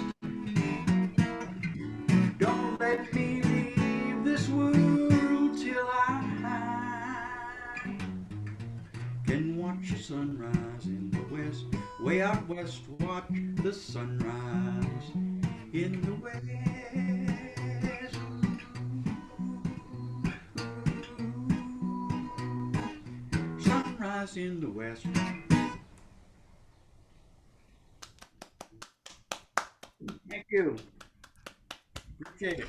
Don't let me leave this world till I can watch the sunrise in the west. Way out west, watch the sunrise in the west. Sunrise in the west. Thank you. Appreciate it.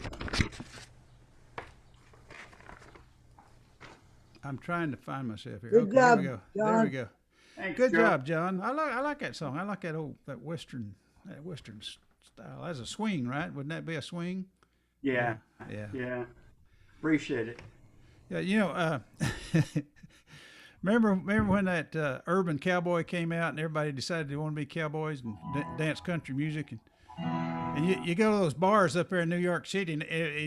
I'm trying to find myself here. Good Okay, job, here we go. John. There we go. Thanks, Good Joe. job, John. I like that song. I like that western style. That's a swing, right? Wouldn't that be a swing? Yeah. Yeah. Yeah. Appreciate it. Yeah, you know, remember when that urban cowboy came out and everybody decided they want to be cowboys and dance country music, and you go to those bars up there in New York City and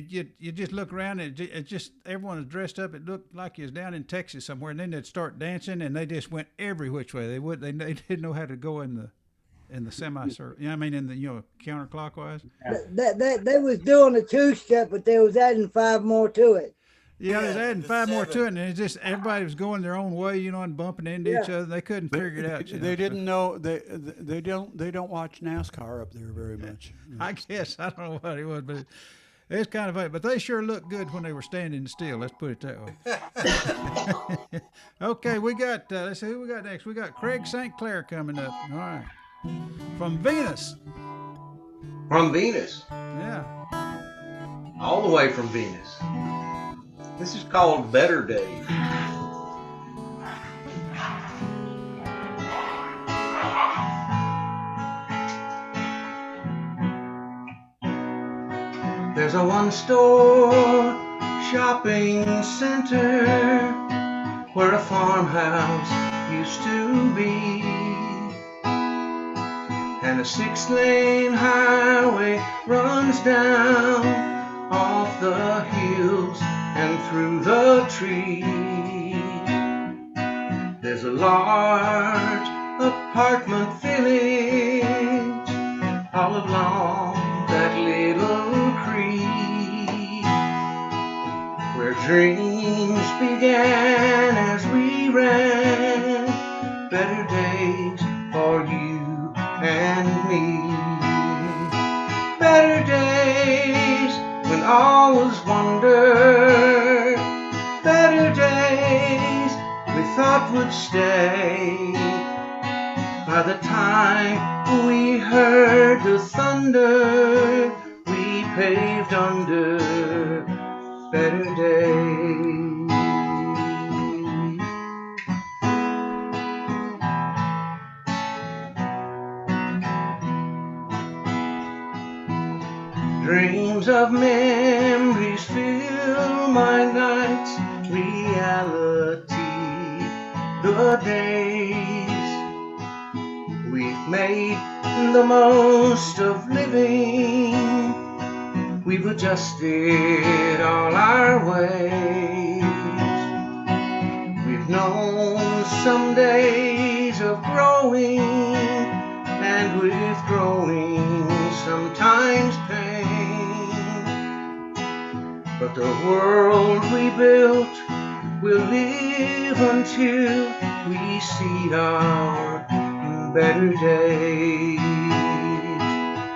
you just look around and it just everyone was dressed up. It looked like you was down in Texas somewhere, and then they'd start dancing and they just went every which way. They didn't know how to go in the semicircle. You know what I mean, in the counterclockwise. They was doing a two-step, but they was adding 5 more to it. Yeah, they was adding the 5 more to 7. it, and it just everybody was going their own way, and bumping into each other. They couldn't figure it out. They didn't know they don't watch NASCAR up there very much. I guess I don't know what it was, but it's kind of funny. But they sure looked good when they were standing still. Let's put it that way. Okay, we got let's see who we got next. We got Craig St. Clair coming up. All right, from Venus. From Venus. Yeah. All the way from Venus. This is called Better Days. There's a one-store shopping center where a farmhouse used to be, and a 6-lane highway runs down off the hills and through the trees. There's a large apartment village all along that little creek, where dreams began as we ran, better days for you and me. Better days when all was wonder, better days we thought would stay. By the time we heard the thunder, we paved under better days. Dreams of memories fill my nights, reality the days. We've made the most of living, we've adjusted all our ways. We've known some days of growing, and with growing sometimes pain. But the world we built will live until we see our better days.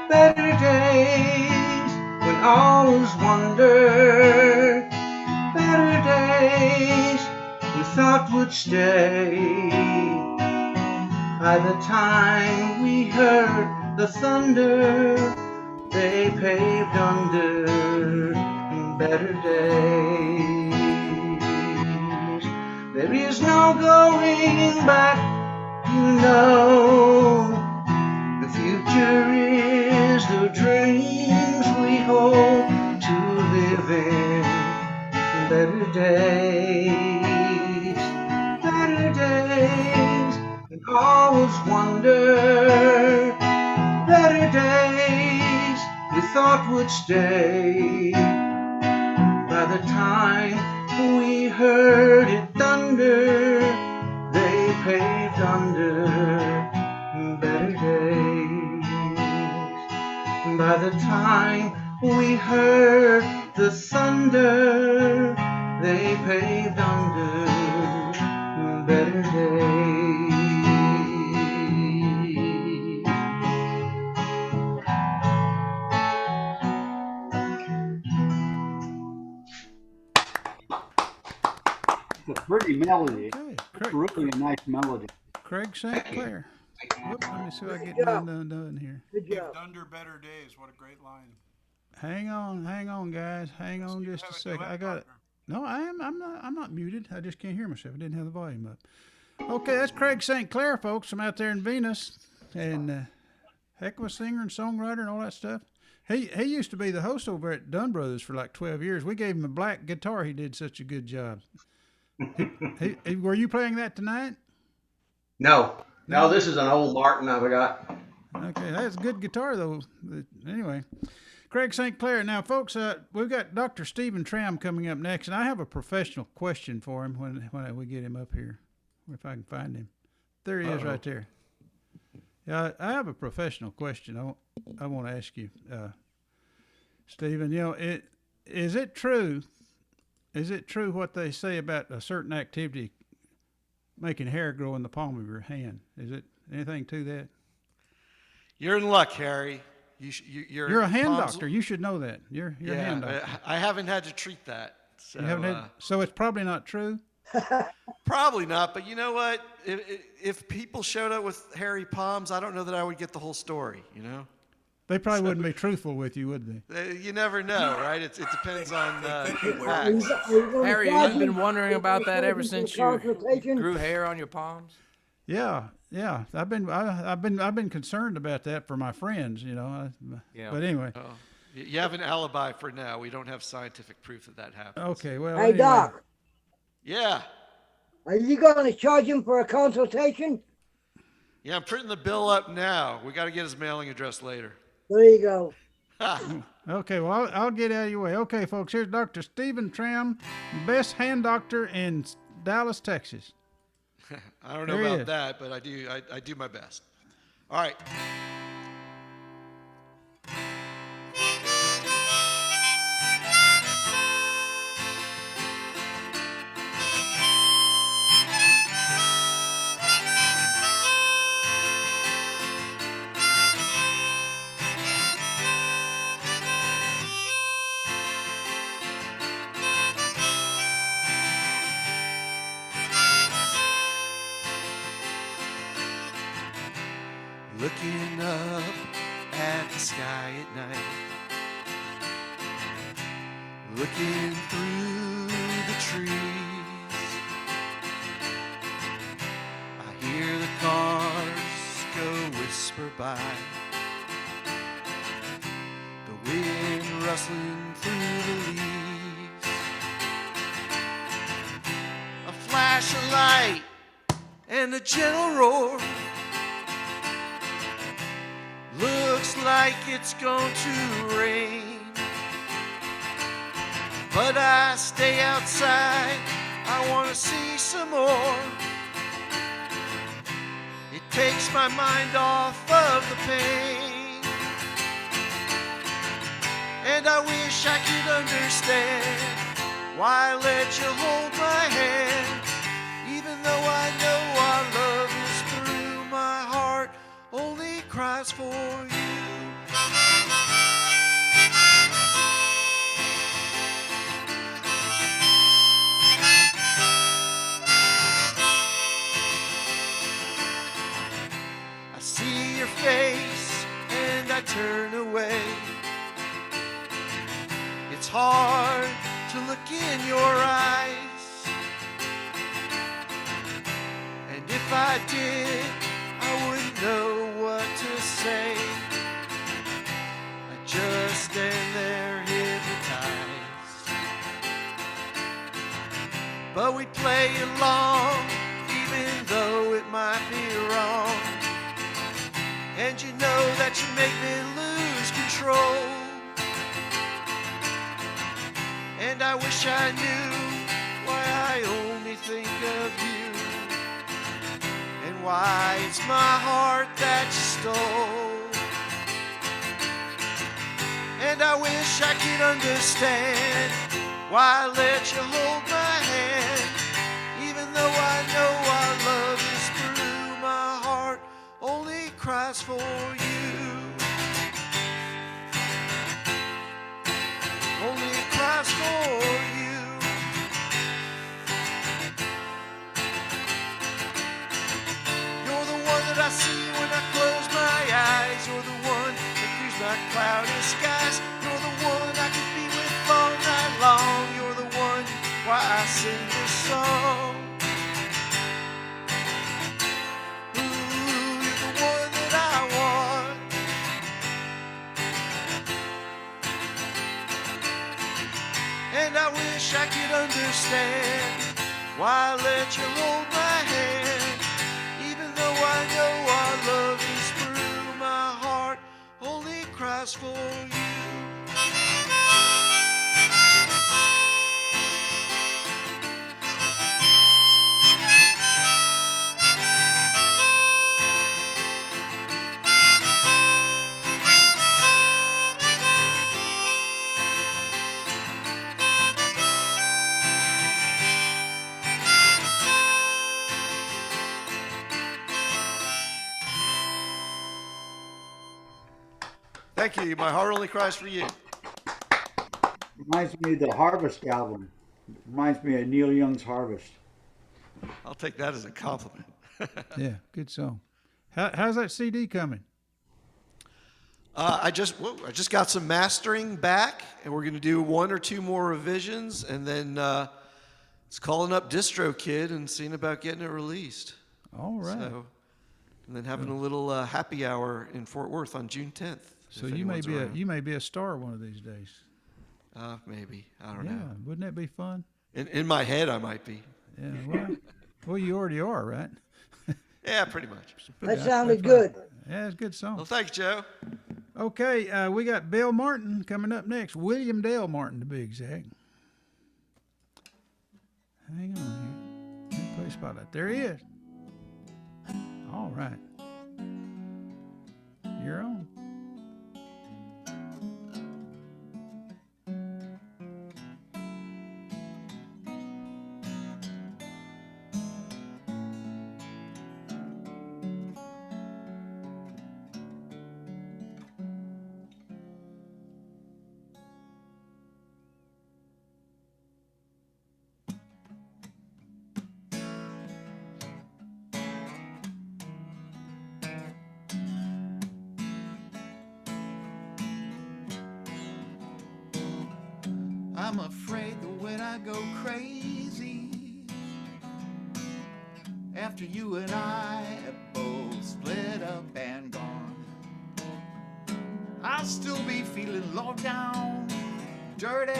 Better days when all was wonder, better days we thought would stay. By the time we heard the thunder, they paved under better days. There is no going back, you know. The future is the dreams we hope to live in. Better days, better days, and all was wonder. Better days we thought would stay. By the time we heard it thunder, they paved under better days. By the time we heard the thunder, they paved under better days. It's a pretty melody. Okay. It's really a nice melody. Craig St. Clair. Whoop, let me see if I get done here. Good job. Under better days. What a great line. Hang on, guys. Hang on just a second. I got it. No, I'm not muted. I just can't hear myself. I didn't have the volume up. Okay, that's Craig St. Clair, folks, from out there in Venus, and heck of a singer and songwriter and all that stuff. He used to be the host over at Dunn Brothers for like 12 years. We gave him a black guitar. He did such a good job. Were you playing that tonight? No, this is an old Martin I've got. Okay, that's a good guitar though. Anyway, Craig St. Clair. Now, folks, we've got Dr. Stephen Troum coming up next, and I have a professional question for him when we get him up here, if I can find him. There he is, right there. Yeah, I have a professional question I want to ask you, Stephen. You know, is it true what they say about a certain activity making hair grow in the palm of your hand? Is it anything to that? You're in luck, Harry. You're a hand doctor. You should know that. You're a hand doctor. I haven't had to treat that. So, so it's probably not true? Probably not, but you know what? If people showed up with hairy palms, I don't know that I would get the whole story, you know? They probably wouldn't be truthful with you, would they? You never know, right? It depends on Facts. Harry, you've been wondering about that ever since you grew hair on your palms? Yeah. I've been concerned about that for my friends, you know. Yeah. But anyway, You have an alibi for now. We don't have scientific proof that happened. Okay, well, Hey, anyway. Doc, Yeah. are you going to charge him for a consultation? Yeah, I'm printing the bill up now. We got to get his mailing address later. There you go. Okay, well, I'll get out of your way. Okay, folks, here's Dr. Stephen Troum, best hand doctor in Dallas, Texas. I don't know There he about is. that, but I do my best. All right. Looking up at the sky at night, looking through the trees, I hear the cars go whisper by, the wind rustling through the leaves, a flash of light and a gentle roar. Looks like it's going to rain, but I stay outside. I want to see some more. It takes my mind off of the pain, and I wish I could understand why I let you hold my hand, even though I know our love is through. My heart only cries for you. I see your face and I turn away. It's hard to look in your eyes, and if I did, I wouldn't know what to say. I just stand there hypnotized. But we play along, even though it might be wrong. And you know that you make me lose control. And I wish I knew why I only think of you, and why it's my heart that you stole. And I wish I could understand why I let you hold my hand, even though I know our love is through. My heart only cries for you. Only cries for you. You're the one that I see when I close my eyes. You're the one that clears my cloudy skies. You're the one I could be with all night long. You're the one why I sing this song. Ooh, you're the one that I want. And I wish I could understand why I let you hold my hand, even though I know our love is through. My heart only cries for you. Thank you. My heart only cries for you. Reminds me of the Harvest album. Reminds me of Neil Young's Harvest. I'll take that as a compliment. Yeah, good song. How's that CD coming? I just got some mastering back, and we're going to do one or two more revisions, and then it's calling up DistroKid and seeing about getting it released. All right. So, and then having a little happy hour in Fort Worth on June 10th. So if you may anyone's be around. you may be a star one of these days. Maybe. I don't Yeah, know. wouldn't that be fun? In my head, I might be. Yeah, well, you already are, right? Yeah, pretty much. That sounded good. Yeah, it's a good song. Well, thanks, Joe. Okay, we got Bill Martin coming up next. William Dale Martin, to be exact. Hang on here. Let me play a spotlight. There he is. All right. You're on. I'm afraid that when I go crazy, after you and I have both split up and gone, I'll still be feeling low down, dirty,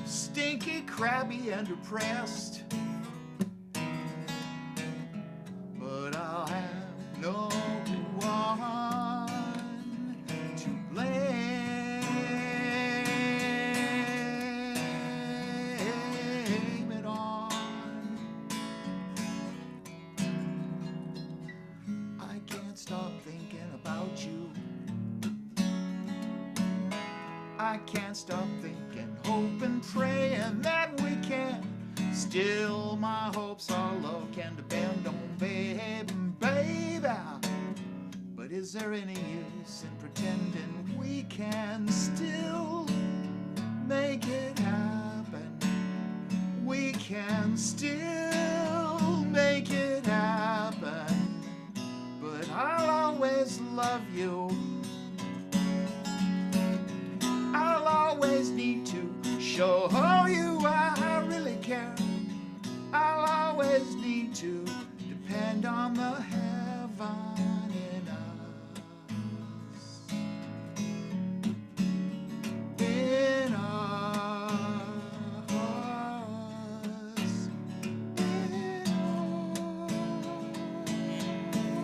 stinky, crabby, and depressed. But I'll have no one to blame it on. I can't stop thinking about you. I can't stop thinking, hoping, praying that we can. Still, my hopes all love can depend on, baby, baby. But is there any use in pretending we can still make it happen? We can still make it happen. But I'll always love you. I'll always need to show you I really care. I'll always need to depend on the heaven in us. In us. In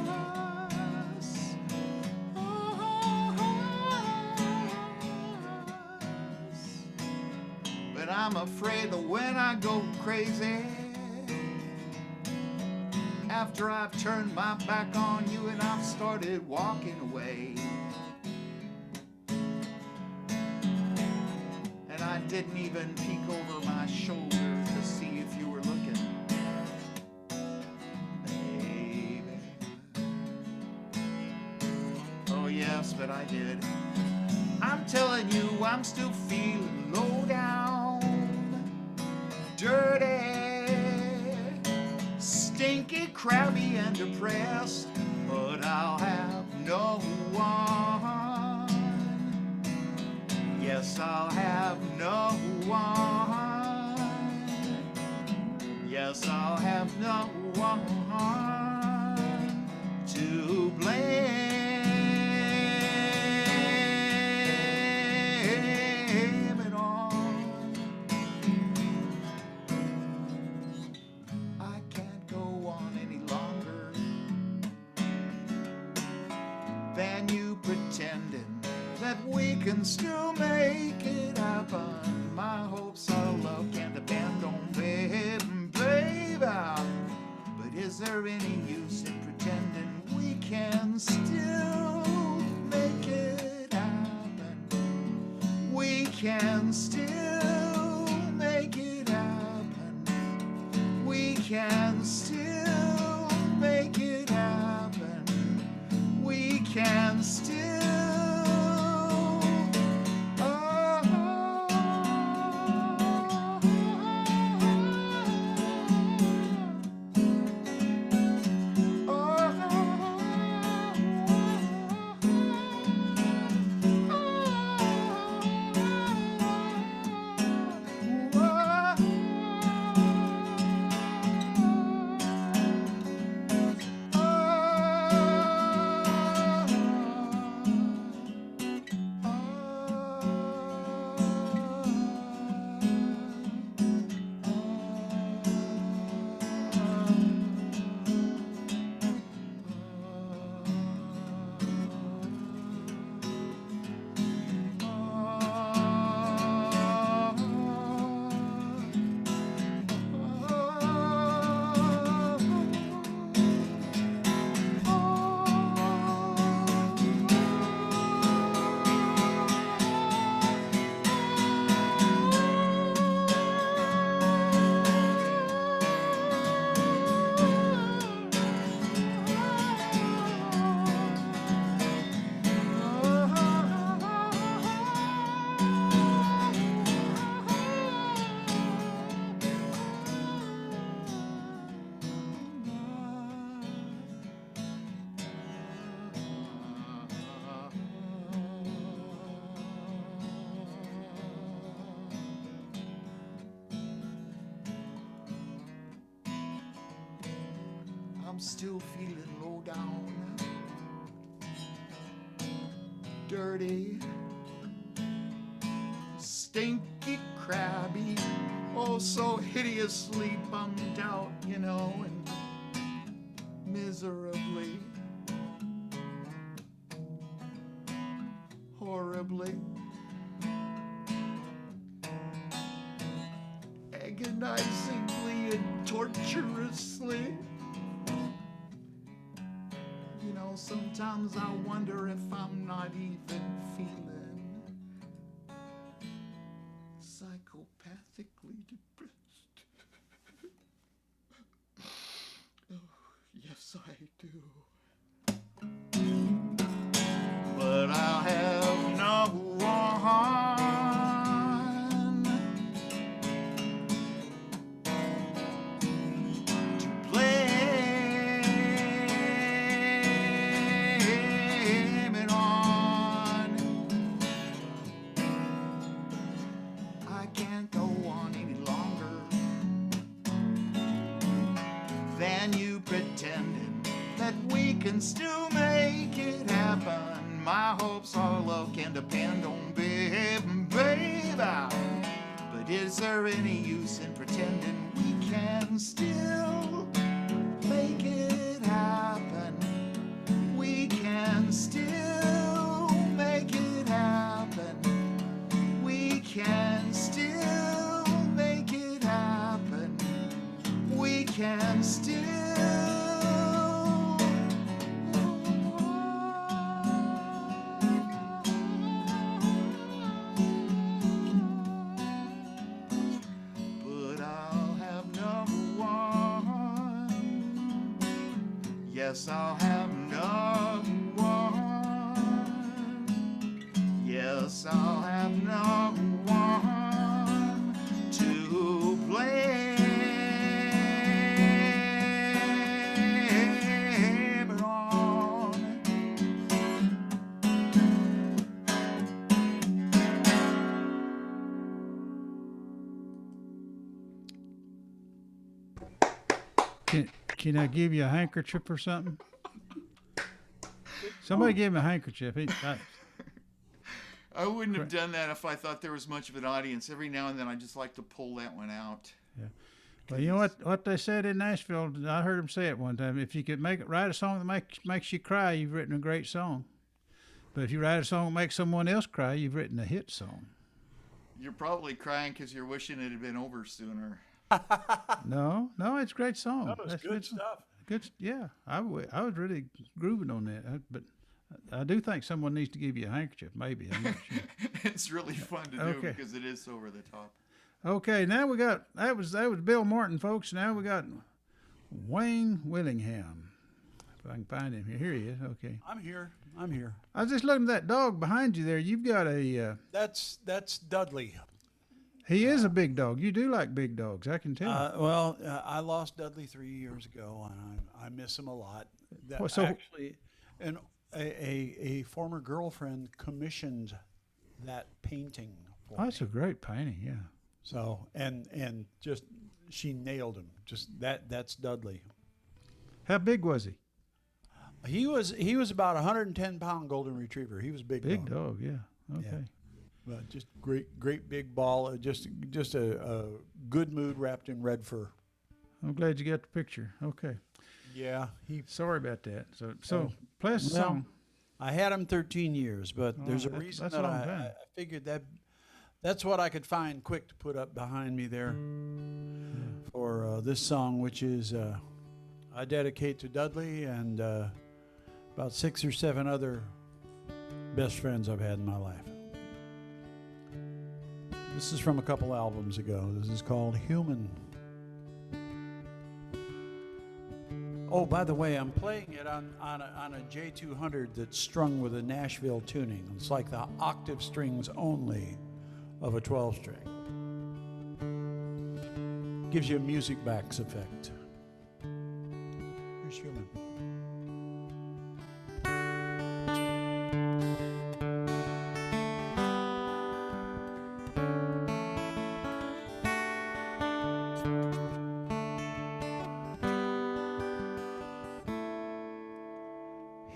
us. But I'm afraid that when I go crazy, after I've turned my back on you and I've started walking away, and I didn't even peek over my shoulder to see if you were looking, baby. Oh yes, but I did. I'm telling you, I'm still feeling low down, dirty, stinky, crabby, and depressed. But I'll have no one. Yes, I'll have no one. Yes, I'll have no one to blame it on. I can't go on any longer than you pretending that we can still make it happen. My hopes our love can depend on, baby, baby. But is there any use in pretending we can still make it happen? We can still make it happen. We can still make it happen. We can still. I'm still feeling low down, dirty, stinky, crabby, oh so hideously bummed out, you know, and miserably, horribly, agonizingly and torturously. You know, sometimes I wonder if I'm not even feeling psychopathically depressed. Oh, yes, I do. But I'll have no one to blame it on. I can't go on any longer than you pretending that we can still make it happen. My hopes all love can depend on baby. But is there any use in pretending we can still make it happen? We can still make it happen. We can still make it happen. We can still. But I'll have number one. Yes, I'll have number one. Yes, I'll have number one to blame it on. Can I give you a handkerchief or something? Somebody give him a handkerchief. I wouldn't have done that if I thought there was much of an audience. Every now and then I just like to pull that one out. Well, you know what they said in Nashville? I heard them say it one time. If you could write a song that makes you cry, you've written a great song. But if you write a song that makes someone else cry, you've written a hit song. You're probably crying because you're wishing it had been over sooner. No, it's a great song. That was That's good stuff. Good, yeah. I was really grooving on that, but I do think someone needs to give you a handkerchief. Maybe I'm not sure. It's really fun to do Okay. because it is over the top. Okay, now we got that was Bill Martin, folks. Now we got Wayne Willingham. If I can find him here. Here he is. Okay. I'm here. I was just looking at that dog behind you there. You've got a. That's Dudley. He is a big dog. You do like big dogs, I can tell. I lost Dudley 3 years ago, and I miss him a lot. Well, so- Actually, a former girlfriend commissioned that painting for That's me. a great painting, yeah. So and just she nailed him. Just that's Dudley. How big was he? He was about 110-pound golden retriever. He was a big dog, yeah. Okay. Yeah. But just great big ball. Just a good mood wrapped in red fur. I'm glad you got the picture. Okay. Yeah. Sorry about that. So play us a song. I had him 13 years, but there's a that's- reason that's that a long I time. figured that's what I could find quick to put up behind me there for this song, which is I dedicate to Dudley and about 6 or 7 other best friends I've had in my life. This is from a couple albums ago. This is called Human. Oh, by the way, I'm playing it on a J200 that's strung with a Nashville tuning. It's like the octave strings only of a 12-string. Gives you a music box effect. Here's Human.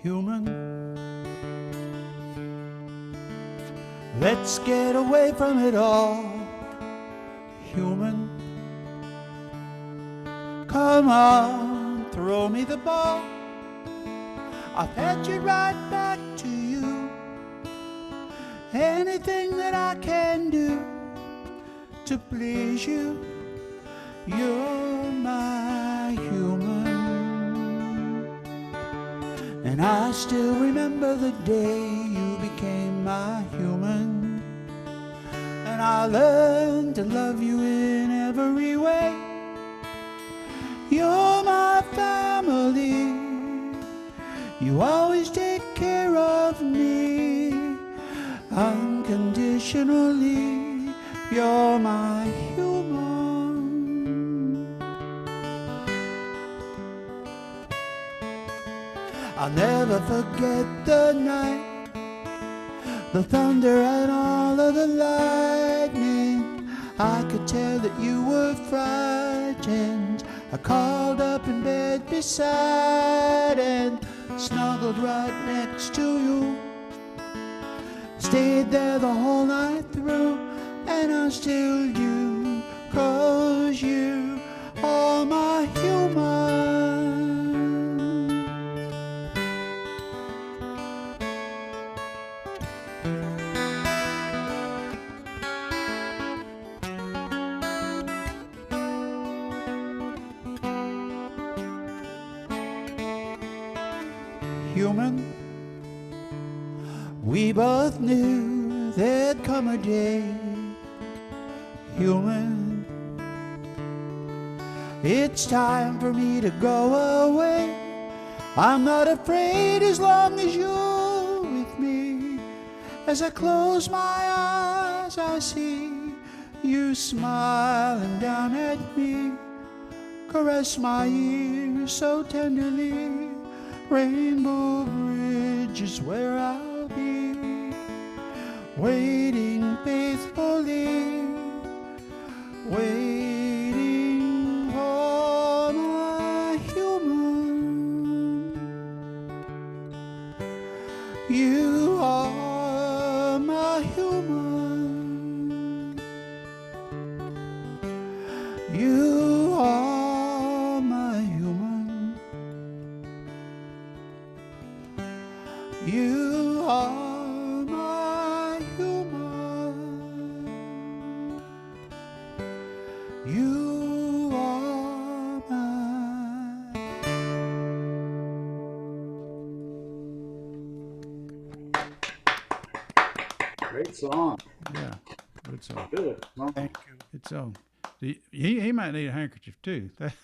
human. Let's get away from it all, human. Come on, throw me the ball. I'll fetch it right back to you. Anything that I can do to please you, you're my human. And I still remember the day you became my human. And I learned to love you in every way. You're my family. You always take care of me unconditionally. You're my human. I'll never forget the night, the thunder and all of the lightning. I could tell that you were frightened. I called up in bed beside and snuggled right next to you. Stayed there the whole night through, and I still do, 'cause you are my human. Human, we both knew there'd come a day, human, it's time for me to go away. I'm not afraid as long as you're with me. As I close my eyes, I see you smiling down at me. Caress my ears so tenderly. Rainbow Bridge is where I'll be, waiting faithfully, waiting for my human. You are my human. You are my human. You are my human. You are my. Great song. Yeah, good song. Good. Well, Thank you. Good song. He might need a handkerchief too. That's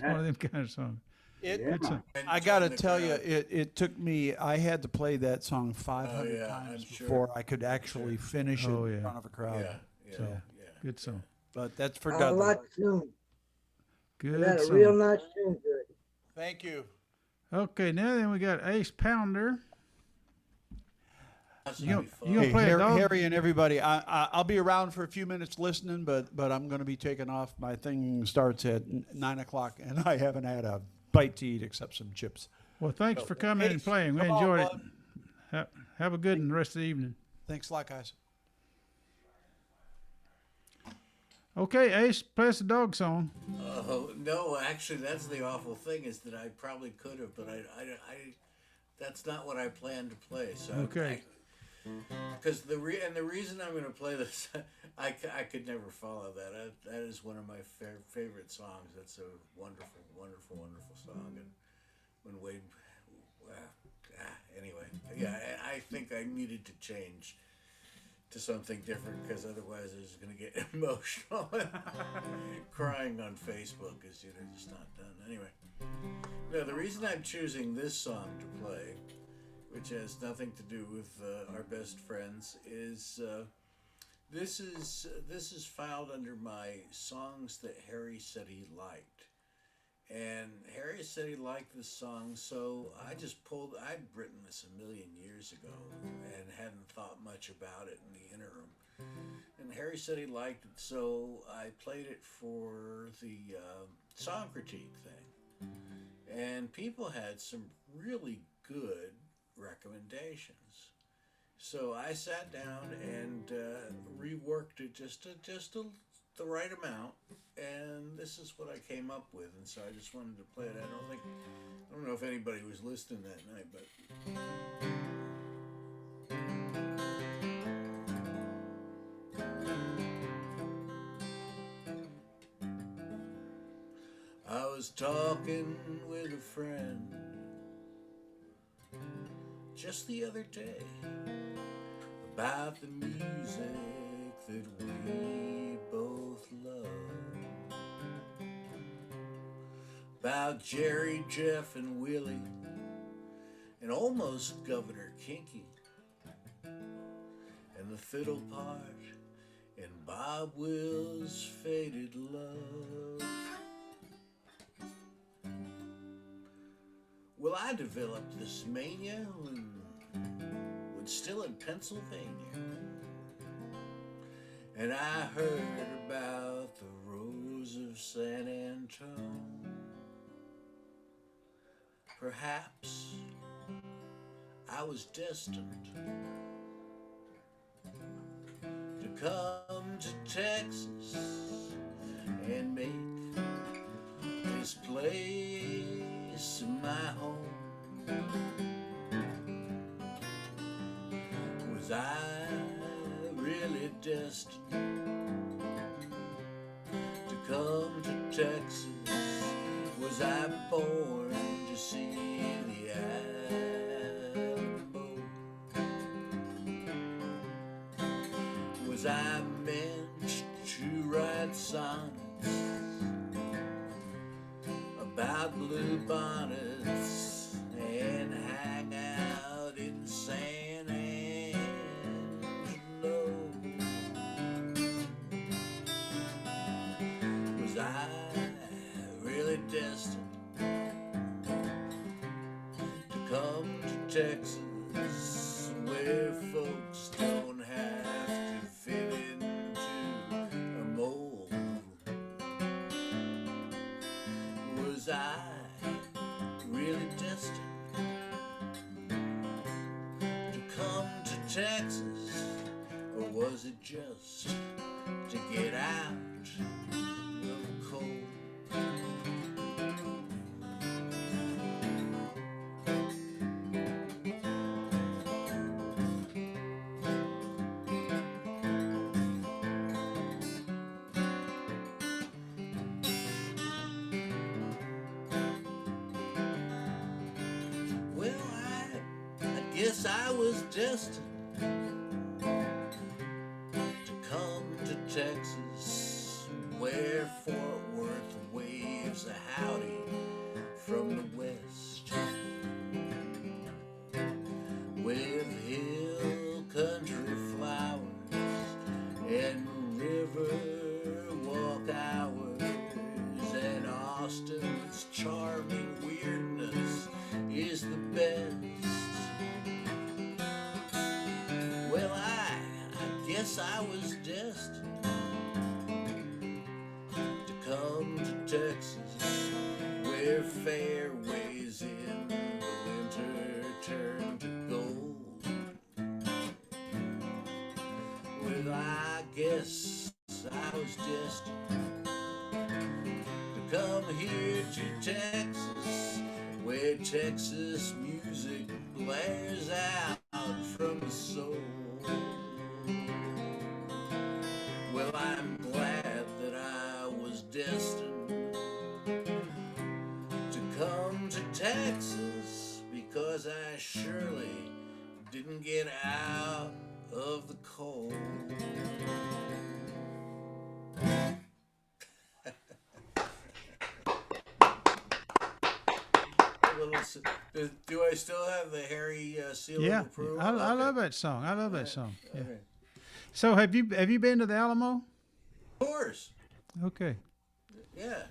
one of them kind of songs. Good song. I got to tell you, it took me, I had to play that song 500 yeah, times I'm sure. before I could actually finish it Oh, in yeah. front of a crowd. So, good song. But that's for I Dudley. like the tune. Good That's a song. real nice tune to it. Thank you. Okay, now then we got Ace Pounder. That's You gonna be fun. gonna Hey, play a dog? Harry and everybody, I'll be around for a few minutes listening, but I'm going to be taking off. My thing starts at 9 o'clock, and I haven't had a bite to eat except some chips. Well, thanks for coming and Ace, playing. We come on, enjoyed it. bud. Have a good one the rest of the evening. Thanks a lot, guys. Okay, Ace, play us a dog song. Oh no, actually, that's the awful thing is that I probably could have, but I that's not what I planned to play. So Okay. Because the reason I'm going to play this, I could never follow that. That is one of my favorite songs. That's a wonderful, wonderful, wonderful song. And when Wade, anyway, yeah, I think I needed to change to something different because otherwise I was going to get emotional and crying on Facebook is just not done. Anyway, no, the reason I'm choosing this song to play, which has nothing to do with our best friends, is this is filed under my songs that Harry said he liked. And Harry said he liked this song, so I'd written this a million years ago and hadn't thought much about it in the interim. And Harry said he liked it, so I played it for the song critique thing. And and people had some really good recommendations. So I sat down and reworked it just the right amount, and this is what I came up with. And so I just wanted to play it. I don't know if anybody was listening that night, but. I was talking with a friend just the other day about the music that we both love, about Jerry, Jeff, and Willie, and almost Governor Kinky, and the fiddle part in Bob Will's Faded Love. Well, I developed this mania when still in Pennsylvania, and I heard about the Rose of San Antone. Perhaps I was destined to come to Texas and make this place my home. Was I really destined to come to Texas? Was I born to see the Alamo? Was I meant to write sonnets about blue bonnets and hang out in San Angelo? Was I really destined to come to Texas, where folks don't have to fit into a mold? Was I really destined to come to Texas, or was it just to get out of the cold? Well, I guess I was destined to come to Texas, where Fort Worth waves a howdy from the west, with hill country flowers and river walk hours, and Austin's charming weirdness is the best. Well, I guess I was destined to come to Texas, where fairways in the winter turn to gold. Well, I guess I was destined to come here to Texas, where Texas music blares out from the soul. Well, I'm glad that I was destined to come to Texas, because I surely didn't get out of the cold. Do I still have the Harry seal Yeah, of approval? I Okay. love that song. I love that song. Yeah. Okay. So have you been to the Alamo? Of course. Okay. Yeah.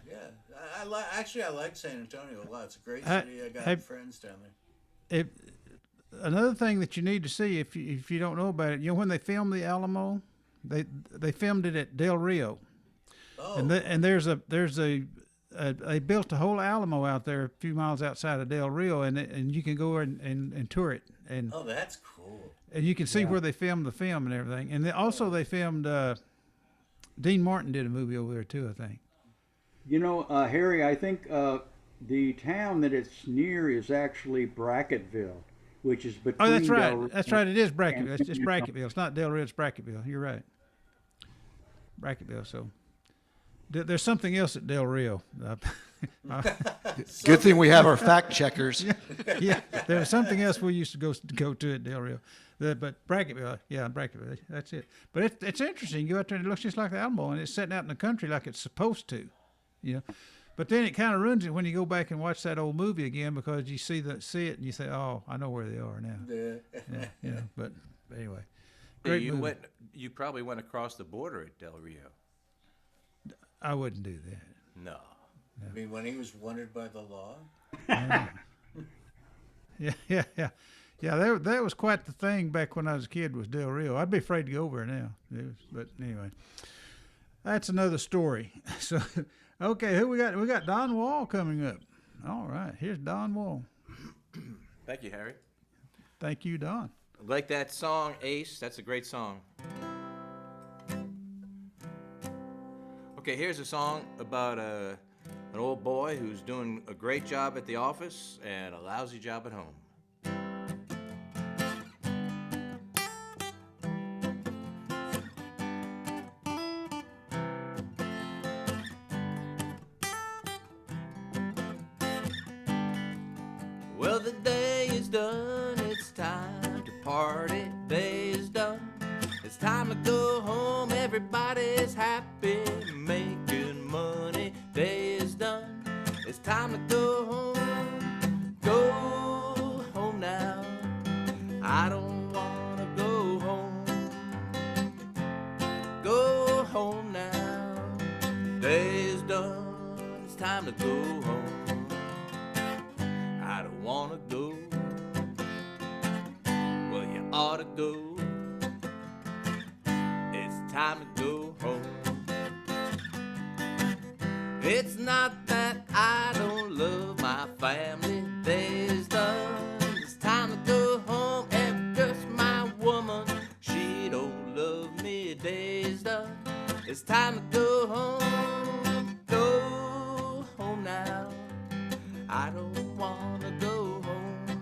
I like San Antonio a lot. It's a great Ha- city. I got have- friends down there. Another thing that you need to see, if you don't know about it, when they filmed the Alamo, they filmed it at Del Rio, Oh. and there's a they built the whole Alamo out there a few miles outside of Del Rio, and you can go and tour it, and Oh, that's cool. and you can see where they filmed the film and everything. And also they filmed. Dean Martin did a movie over there too, I think. You know, Harry, I think the town that it's near is actually Brackettville, which is between. Oh, that's right. Del Rio That's right. It is Brackettville. and It's San Brackettville. It's not Del Rio. It's Brackettville. You're right. Brackettville. So there's something else at Del Rio. Good thing we have our fact checkers. Yeah, there was something else we used to go to at Del Rio. But Brackettville, Brackettville, that's it. But it's interesting. You go out there and it looks just like the Alamo, and it's sitting out in the country like it's supposed to, you know. But then it kind of ruins it when you go back and watch that old movie again, because you see it and you say, "Oh, I know where they are now." Yeah, you know. But anyway, great movie. You probably went across the border at Del Rio. I wouldn't do that. No. I mean, when he was wanted by the law. Yeah. That was quite the thing back when I was a kid. Was Del Rio? I'd be afraid to go over there now. But anyway, that's another story. So, okay, who we got? We got Don Wall coming up. All right, here's Don Wall. Thank you, Harry. Thank you, Don. Like that song, Ace. That's a great song. Okay, here's a song about an old boy who's doing a great job at the office and a lousy job at home. Well, the day is done, it's time to party. Day is done, it's time to go home. Everybody's happy, making money. Day is done, it's time to go home. Go home now, I don't wanna go home. Go home now, day is done, it's time to go home. I don't wanna go. Well, you ought to go. It's time to go home. It's not that I don't love my family. Day is done. It's time to go home. And just my woman, she don't love me. Day is done. It's time to go home. Go home now. I don't wanna go home.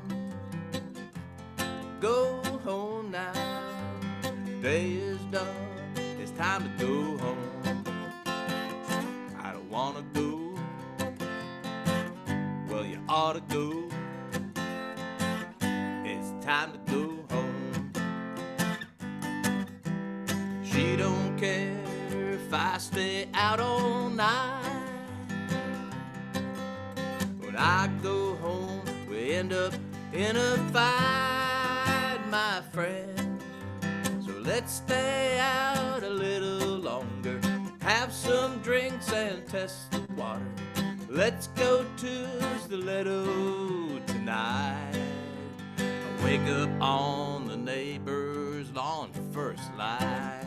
Go home now. Day is done. It's time to go home. I don't wanna go. Well, you ought to go. It's time to go home. She don't care if I stay out all night. When I go home, we end up in a fight, my friend. So let's stay out a little longer, have some drinks and test the water. Let's go to Stiletto tonight. I wake up on the neighbor's lawn for first light.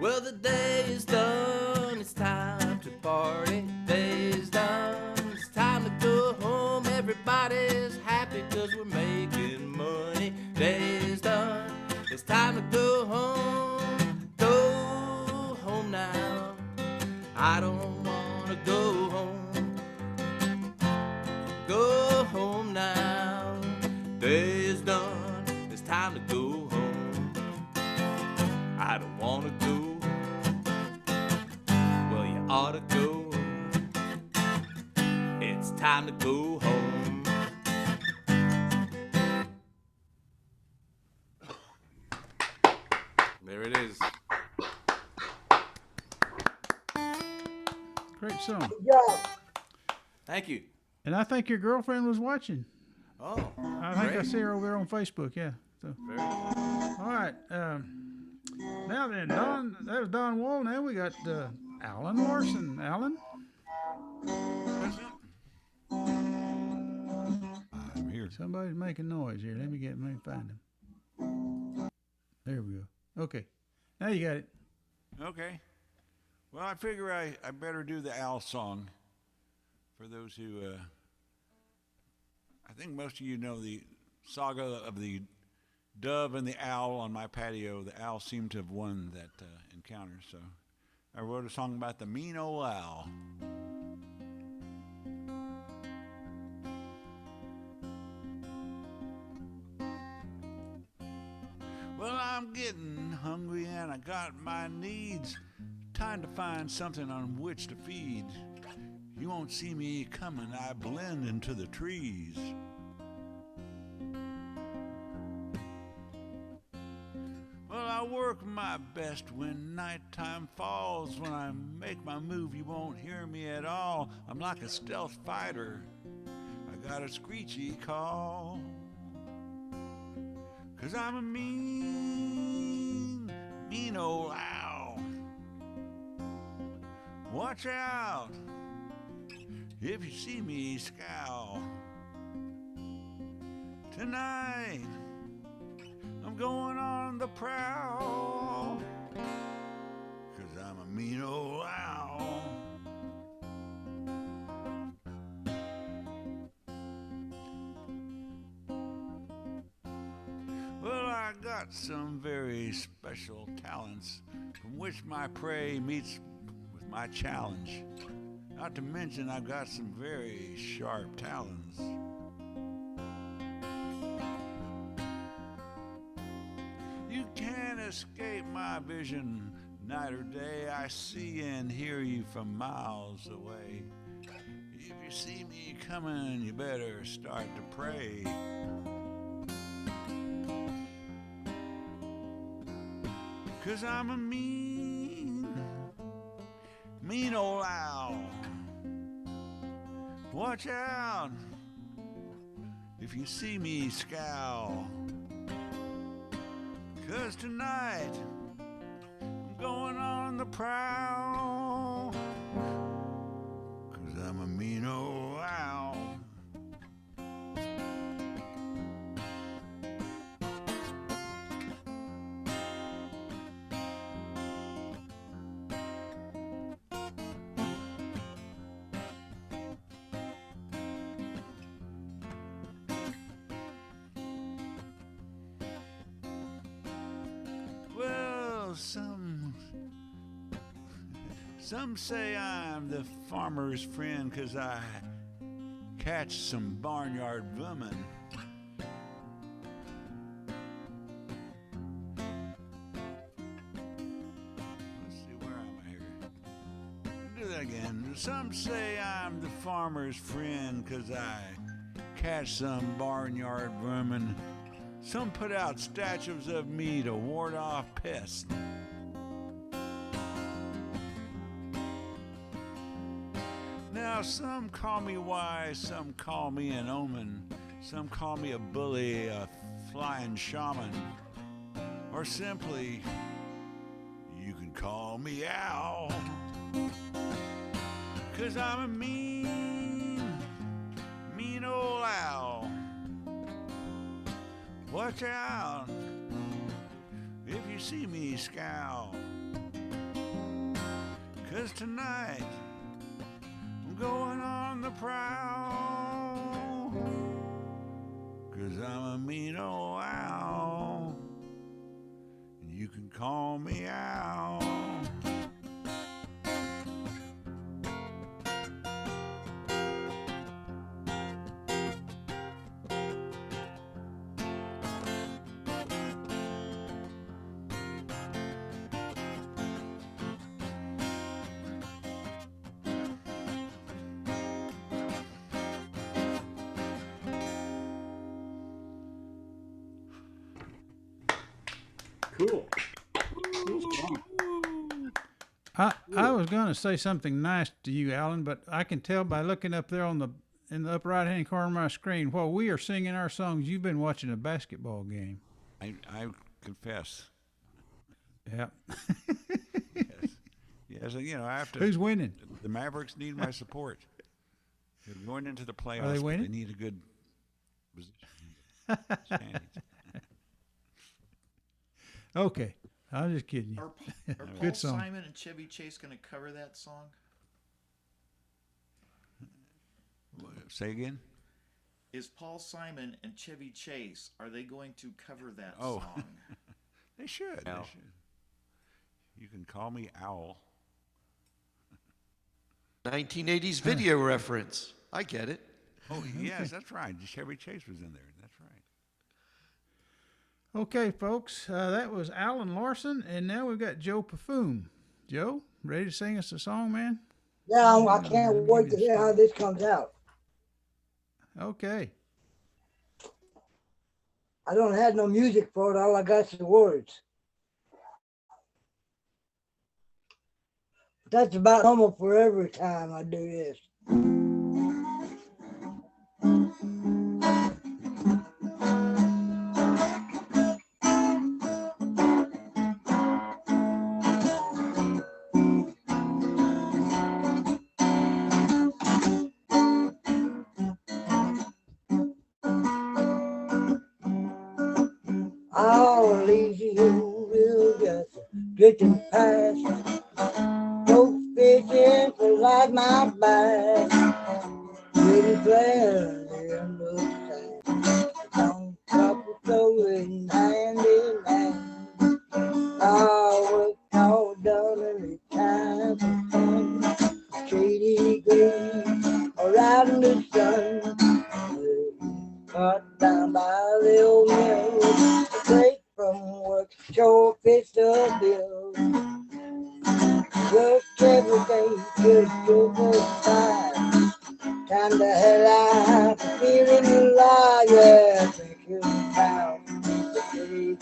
Well, the day is done, it's time to party. Day is done, it's time to go home. Everybody's happy 'cause we're making money. Day is done, it's time to go home. Go home now, I don't wanna go home. Go home now, day is done, it's time to go home. I don't wanna go. Well, you ought to go. It's time to go home. There it is. Great song. Good job. Thank you. And I think your girlfriend was watching. Oh, I think I great. see her over there on Facebook. Yeah. So, Very good. all right. Now then, Don. That was Don Wall. Now we got Alan Larson. Alan. I'm here. Somebody's making noise here. Let me find him. There we go. Okay. Now you got it. Okay. Well, I figure I better do the owl song for those who, I think most of you know the saga of the dove and the owl on my patio. The owl seemed to have won that encounter, so I wrote a song about the mean old owl. Well, I'm getting hungry and I got my needs. Time to find something on which to feed. You won't see me coming, I blend into the trees. Well, I work my best when nighttime falls. When I make my move, you won't hear me at all. I'm like a stealth fighter. I got a screechy call. 'Cause I'm a mean old owl. Watch out if you see me scowl. Tonight I'm going on the prowl. 'Cause I'm a mean old owl. Well, I got some very special talents from which my prey meets with my challenge. Not to mention I've got some very sharp talons. You can't escape my vision, night or day. I see and hear you from miles away. If you see me coming, you better start to pray. 'Cause I'm a mean old owl. Watch out if you see me scowl. 'Cause tonight I'm going on the prowl. 'Cause I'm a mean old owl. Well, some say I'm the farmer's friend 'cause I catch some barnyard vermin. Let's see, where am I here? Do that again. Some say I'm the farmer's friend 'cause I catch some barnyard vermin. Some put out statues of me to ward off pests. Now some call me wise, some call me an omen, some call me a bully, a flying shaman, or simply, you can call me Owl. 'Cause I'm a mean old owl. Watch out if you see me scowl. 'Cause tonight I'm going on the prowl. 'Cause I'm a mean old owl. And you can call me Owl. Cool. I was going to say something nice to you, Alan, but I can tell by looking up there in the upper right-hand corner of my screen, while we are singing our songs, you've been watching a basketball game. I confess. Yeah. Yes, you know, I have to. Who's winning? The Mavericks need my support. They're going into the playoffs. Are they winning? They need a good position. Okay, I was just kidding you. Are Paul Good song. Simon and Chevy Chase going to cover that song? Say again? Is Paul Simon and Chevy Chase, are they going to cover that Oh. song? They should. Owl. They should. You can call me Owl. 1980s video reference. I get it. Oh, yes, that's right. Chevy Chase was in there. That's right. Okay, folks, that was Alan Larson, and now we've got Joe Pafume. Joe, ready to sing us a song, man? Yeah, I can't wait to hear how this comes out. Okay. I don't have no music for it. All I got is the words. That's about normal for every time I do this. All these years will just drifting past. No fishing for like my back. Getting players in the sand. Some couple going hand in hand. All work all done and it's time for fun. Shady green or out in the sun. Cut down by the old mill. Straight from work, sure fits the bill. Work every day, just go by. Time to head out, feeling alive, yeah. Thinking about the city.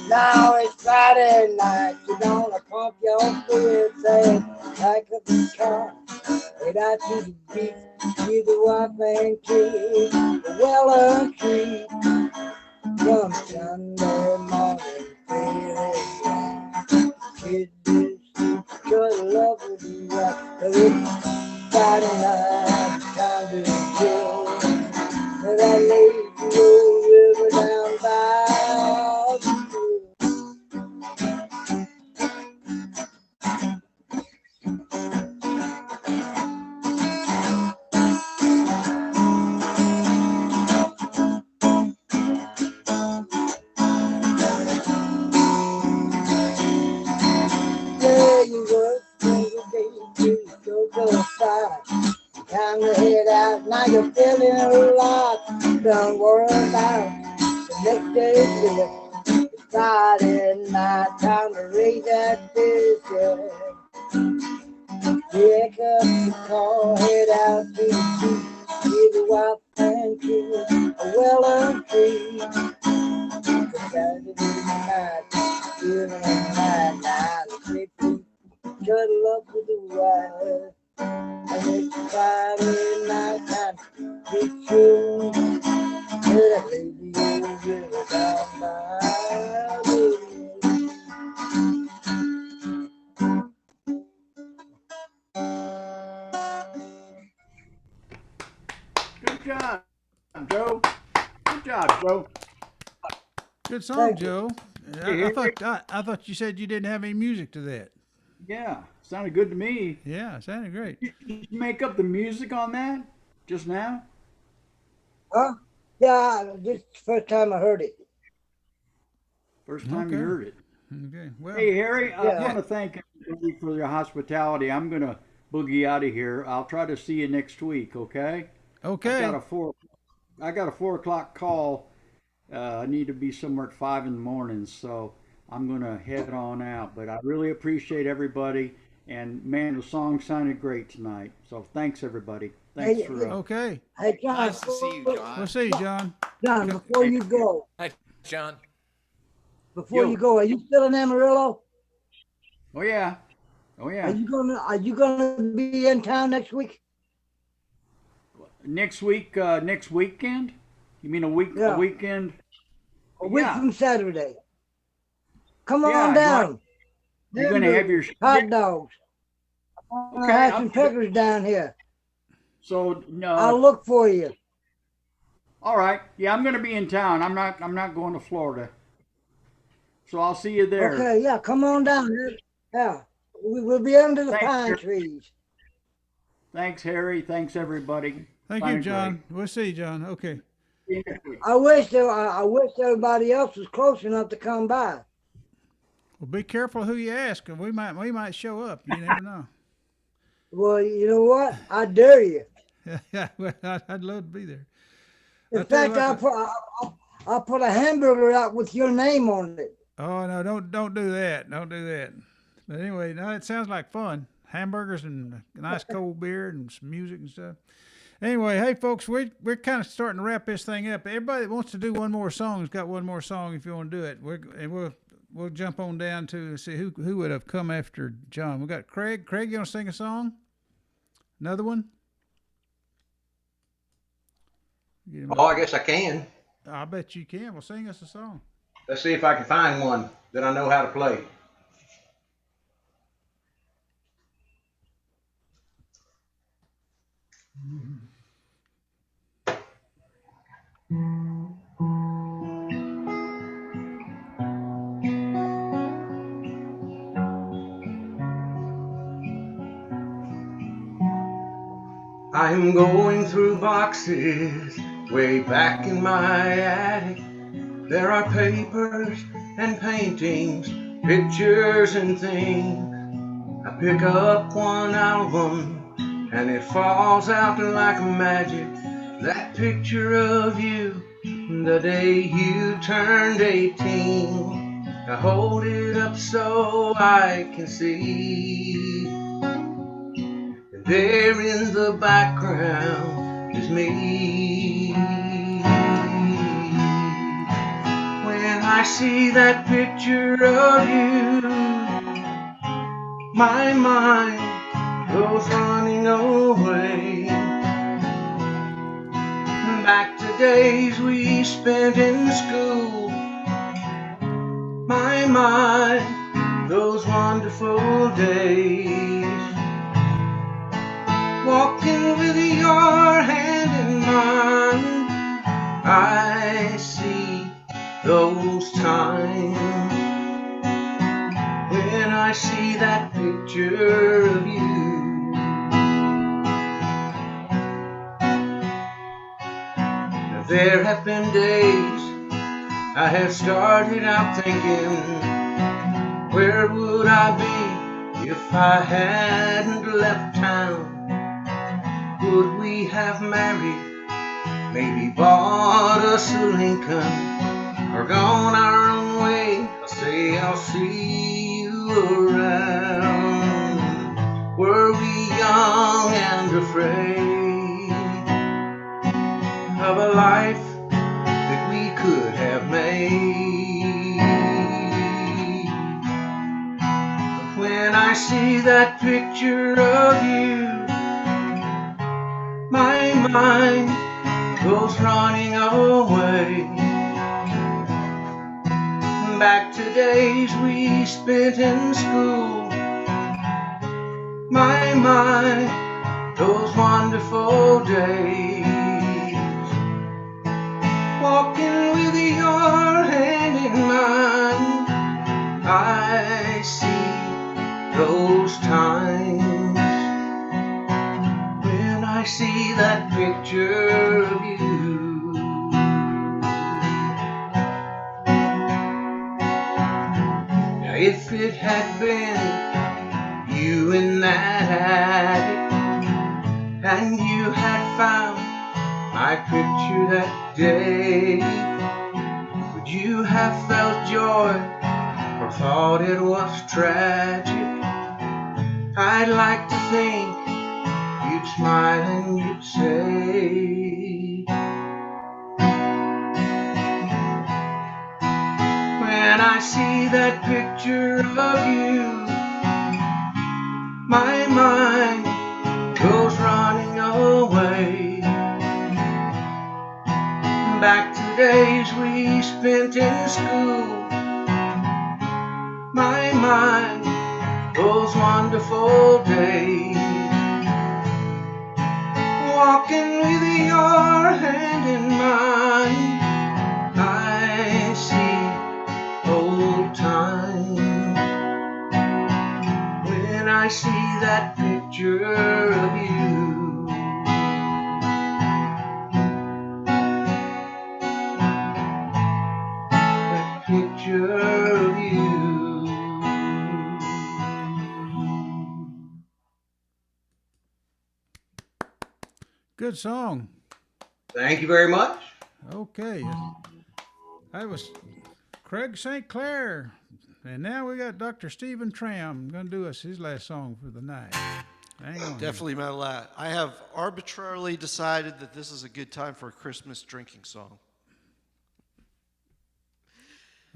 Now it's Friday night, you're gonna pump your spirits and pack up the car. Head out to the beach, see the wife and kids, the well-earned treat. From Sunday morning, feeling kids is sure love will be right. But it's Friday night, time to chill. And that lazy old river down by the pool. Yeah, you work every day, you go to the fire. Time to head out, now you're feeling alive. Don't worry about the next day's shift. It's Friday night, time to raise that fish. Pick up the car, head out to the beach. See the wife and kids, a well-earned treat. Saturday night, feeling alive now. The great people cuddle up with the wife. And it's Friday night time to be true. That lady old river down by the Good job, Joe. Good job, Joe. Good song, Thank you. Joe. I thought you said you didn't have any music to that. Yeah, sounded good to me. Yeah, it sounded great. Did you make up the music on that just now? Huh? Yeah, this is the first time I heard it. First time you Okay. heard it. Okay. Well, Hey, Harry, I Yeah. want to thank everybody for your hospitality. I'm going to boogie out of here. I'll try to see you next week, okay? okay. I got a 4 o'clock call. I need to be somewhere at 5 in the morning, so I'm going to head on out. But I really appreciate everybody. And man, the song sounded great tonight. So thanks, everybody. Thanks Hey, for. Okay. Hey, John, Nice to see you, John. We'll see you, John. John, before you go, Hi, John. before Yo. you go, are you still in Amarillo? Oh yeah, oh Are yeah. you gonna be in town next week? Next week, next weekend. You mean Yeah. a weekend? A week Yeah. from Saturday. Come Yeah, on down. You're gonna have your hot dogs. I Okay, have I'll some do it. peppers down here. So no. I'll look for you. All right. Yeah, I'm going to be in town. I'm not going to Florida. So I'll see you there. Okay, yeah, come on down here. Yeah, we'll be under the Thanks, pine Jer- trees. Thanks, Harry. Thanks, everybody. Thank Bye, you, John. Greg. We'll see you, John. Okay. See you next week. I wish everybody else was close enough to come by. Well, be careful who you ask, 'cause we might show up. You never know. Well, you know what? I dare you. Yeah, well, I'd love to be there. In I'll tell you fact, what, I'll put a hamburger out with your name on it. oh no, don't do that. Don't do that. But anyway, no, it sounds like fun. Hamburgers and a nice cold beer and some music and stuff. Anyway, hey folks, we're kind of starting to wrap this thing up. Everybody that wants to do one more song has got one more song if you want to do it. We'll jump on down to see who would have come after John. We got Craig. Craig, you want to sing a song? Another one? Get him up. Oh, I guess I can. I bet you can. Well, sing us a song. Let's see if I can find one that I know how to play. I'm going through boxes way back in my attic. There are papers and paintings, pictures and things. I pick up one album and it falls out like magic. That picture of you, the day you turned 18. I hold it up so I can see. And there in the background is me. When I see that picture of you, my mind goes running away back to days we spent in school. My mind, those wonderful days, walking with your hand in mine. I see those times when I see that picture of you. Now there have been days I have started out thinking, where would I be if I hadn't left town? Would we have married, maybe bought us a Lincoln, or gone our own way? I'll say I'll see you around. Were we young and afraid of a life that we could have made? But when I see that picture of you, my mind goes running away back to days we spent in school. My mind, those wonderful days, walking with your hand in mine. I see those times when I see that picture of you. Now if it had been you in that attic, and you had found my picture that day, would you have felt joy or thought it was tragic? I'd like to think you'd smile and you'd say, when I see that picture of you, my mind goes running away back to days we spent in school. My mind, those wonderful days, walking with your hand in mine. I see old time when I see that picture of you. That picture of you. Good song. Thank you very much. Okay. That was Craig St. Clair. And now we got Dr. Stephen Troum going to do us his last song for the night. Hang on. Definitely my last. I have arbitrarily decided that this is a good time for a Christmas drinking song.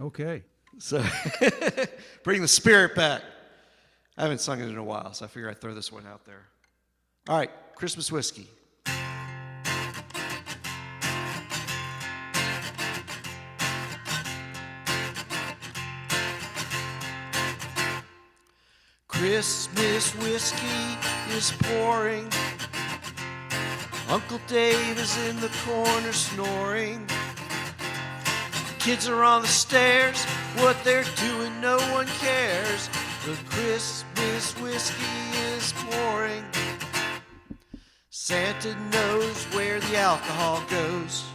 Okay. So bring the spirit back. I haven't sung it in a while, so I figure I'd throw this one out there. All right, Christmas whiskey. Christmas whiskey is pouring. Uncle Dave is in the corner snoring. Kids are on the stairs. What they're doing, no one cares. The Christmas whiskey is pouring. Santa knows where the alcohol goes.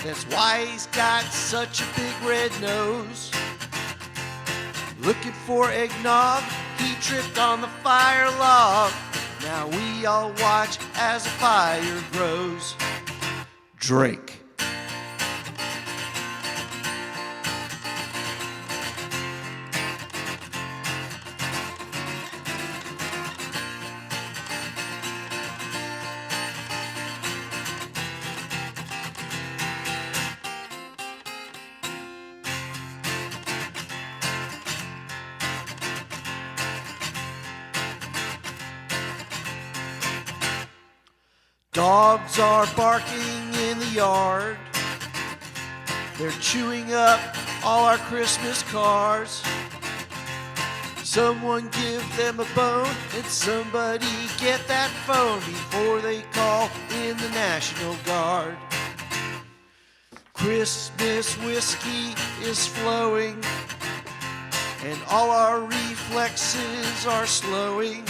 That's why he's got such a big red nose. Looking for eggnog, he tripped on the fire log. Now we all watch as the fire grows. Drink. Dogs are barking in the yard. They're chewing up all our Christmas cards. Someone give them a bone and somebody get that phone before they call in the National Guard. Christmas whiskey is flowing and all our reflexes are slowing.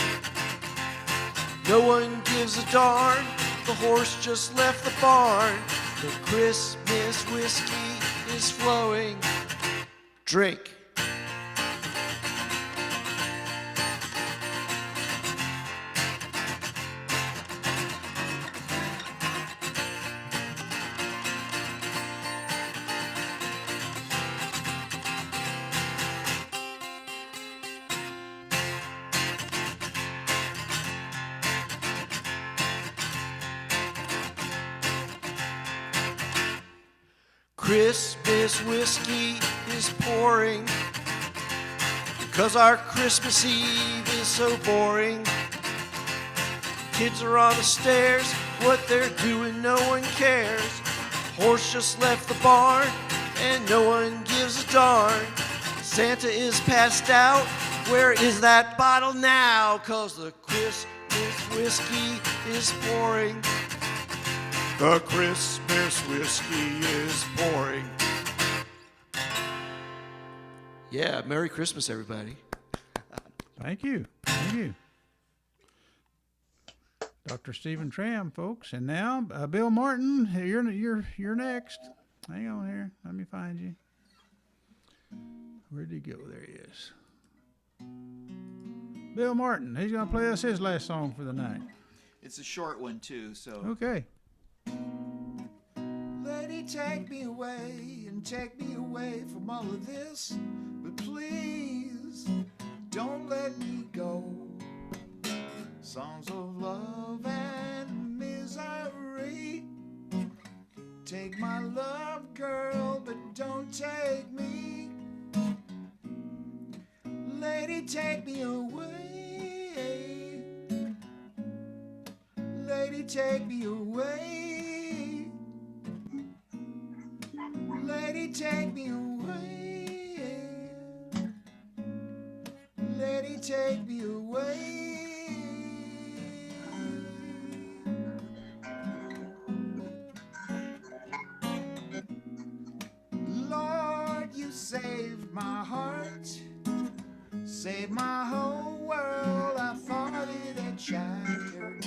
No one gives a darn. The horse just left the barn. The Christmas whiskey is flowing. Drink. Christmas whiskey is pouring, 'cause our Christmas Eve is so boring. Kids are on the stairs, what they're doing no one cares. Horse just left the barn and no one gives a darn. Santa is passed out, where is that bottle now? 'Cause the Christmas whiskey is pouring. The Christmas whiskey is pouring. Yeah, Merry Christmas, everybody. Thank you. Thank you. Dr. Stephen Troum, folks. And now, Bill Martin, you're next. Hang on here. Let me find you. Where'd he go? There he is. Bill Martin. He's going to play us his last song for the night. It's a short one, too, so. Okay. Lady, take me away and take me away from all of this. But please, don't let me go. Songs of love and misery. Take my love, girl, but don't take me. Lady, take me away. Lady, take me away. Lady, take me away. Lady, take me away. saved my heart, saved my whole world. I thought it had shattered.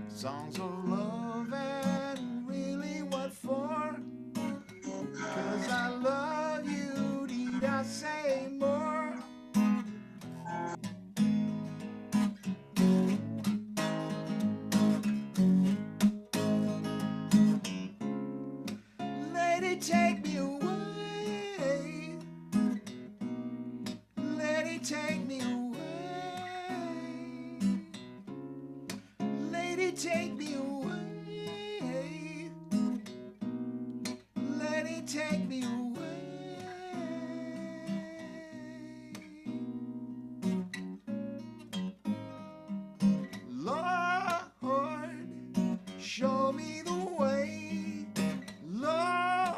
Songs of love and really what for? 'Cause I love you, need I say more? Lady, take me away. Lady, take me away. Lady, take me away. Lady, take me away. Lord, show me the way. Lord,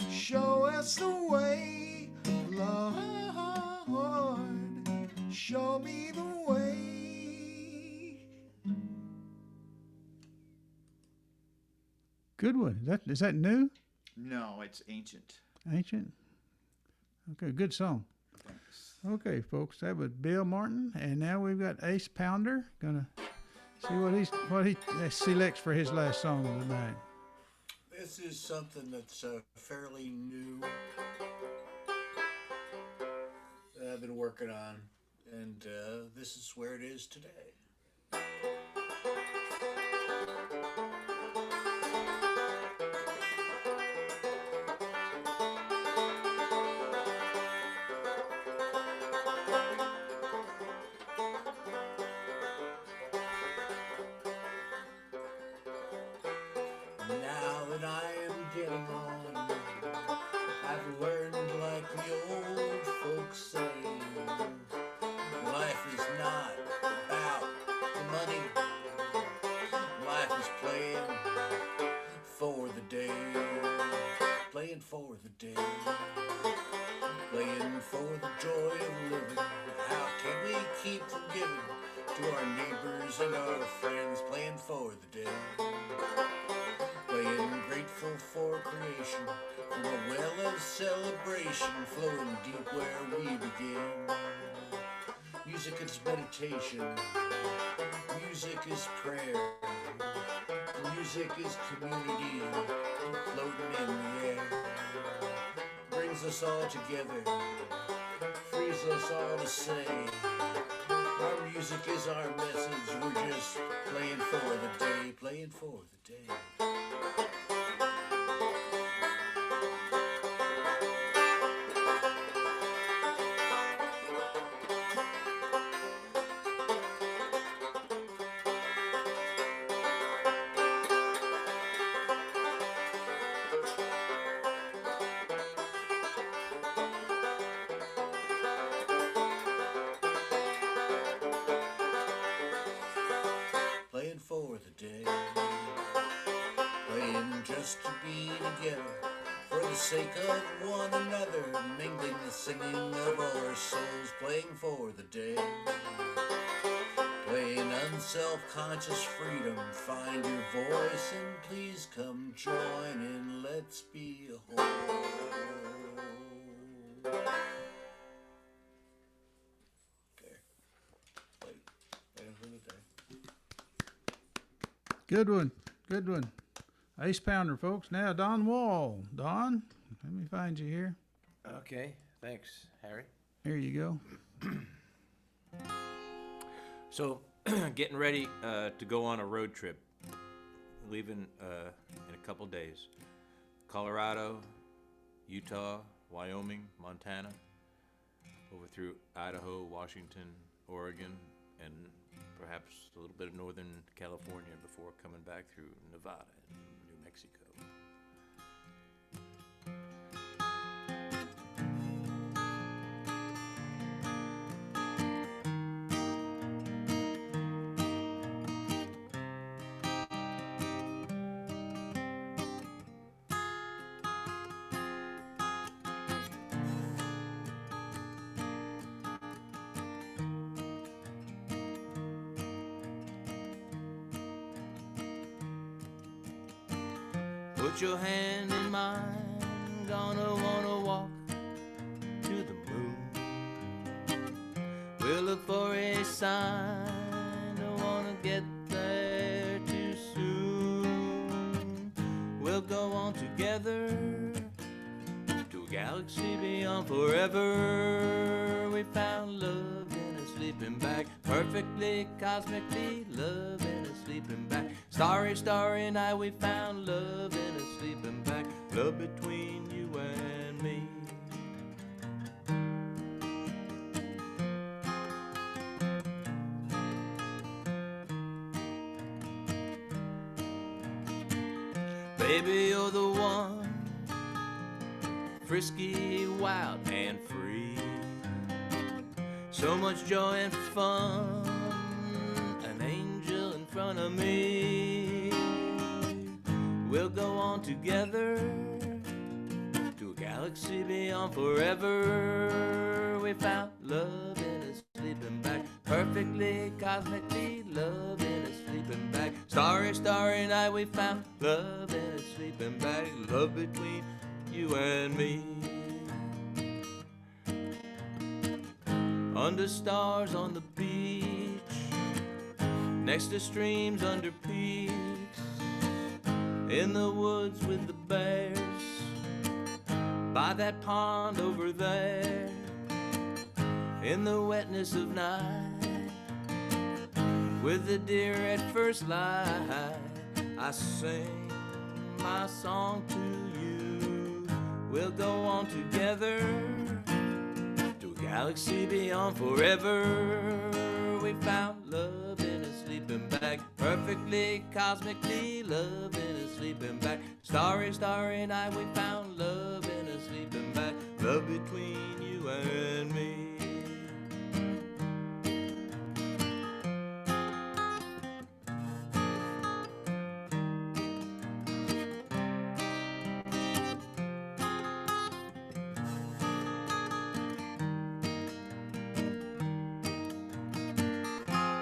show us the way. Lord, show me the way. Good one. Is that new? No, it's ancient. Ancient? Okay, good song. Thanks. Okay, folks, that was Bill Martin, and now we've got Ace Pounder. Gonna see what he selects for his last song of the night. This is something that's fairly new that I've been working on, and this is where it is today. Now that I am getting on, I've learned like the old folks say, life is not about the money. Life is playing for the day, playing for the day, playing for the joy of living. How can we keep from giving to our neighbors and our friends, playing for the day? Playing grateful for creation, from a well of celebration flowing deep where we begin. Music is meditation, music is prayer, music is community, floating in the air. Brings us all together, frees us all to say, our music is our message, we're just playing for the day, playing for the day. Playing for the day, playing just to be together, for the sake of one another, mingling the singing of our souls, playing for the day, playing unself-conscious freedom, find your voice and please come join in, let's be whole. Okay, playing for the day. Good one. Good one. Ace Pounder, folks. Now, Don Wall. Don, let me find you here. Okay, thanks, Harry. Here you go. So, getting ready to go on a road trip, leaving in a couple days. Colorado, Utah, Wyoming, Montana, over through Idaho, Washington, Oregon, and perhaps a little bit of Northern California before coming back through Nevada and New Mexico. Put your hand in mine, gonna wanna walk to the moon. We'll look for a sign, don't wanna get there too soon. We'll go on together to a galaxy beyond forever. We found love in a sleeping bag, perfectly, cosmically, love in a sleeping bag. Starry, starry night, we found love in a sleeping bag, love between you and me. Baby, you're the one, frisky, wild, and free. So much joy and fun, an angel in front of me. We'll go on together to a galaxy beyond forever. We found love in a sleeping bag, perfectly, cosmically, love in a sleeping bag. Starry, starry night, we found love in a sleeping bag, love between you and me. Under stars on the beach, next to streams under peaks, in the woods with the bears, by that pond over there, in the wetness of night, with the deer at first light, I sing my song to you. We'll go on together to a galaxy beyond forever. We found love in a sleeping bag, perfectly, cosmically, love in a sleeping bag. Starry, starry night, we found love in a sleeping bag, love between you and me.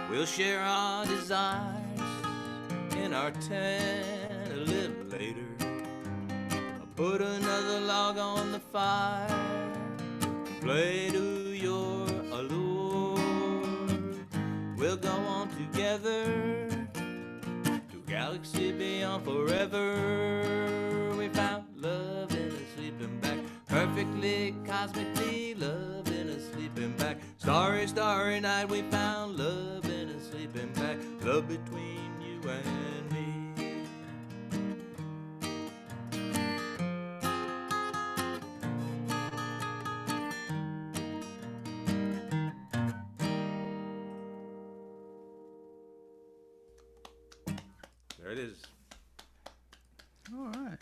We'll share our desires in our tent a little later. I'll put another log on the fire, play to your allure. We'll go on together to a galaxy beyond forever. We found love in a sleeping bag, perfectly, cosmically, love in a sleeping bag. Starry, starry night, we found love in a sleeping bag, love between you and me. There it is. All right.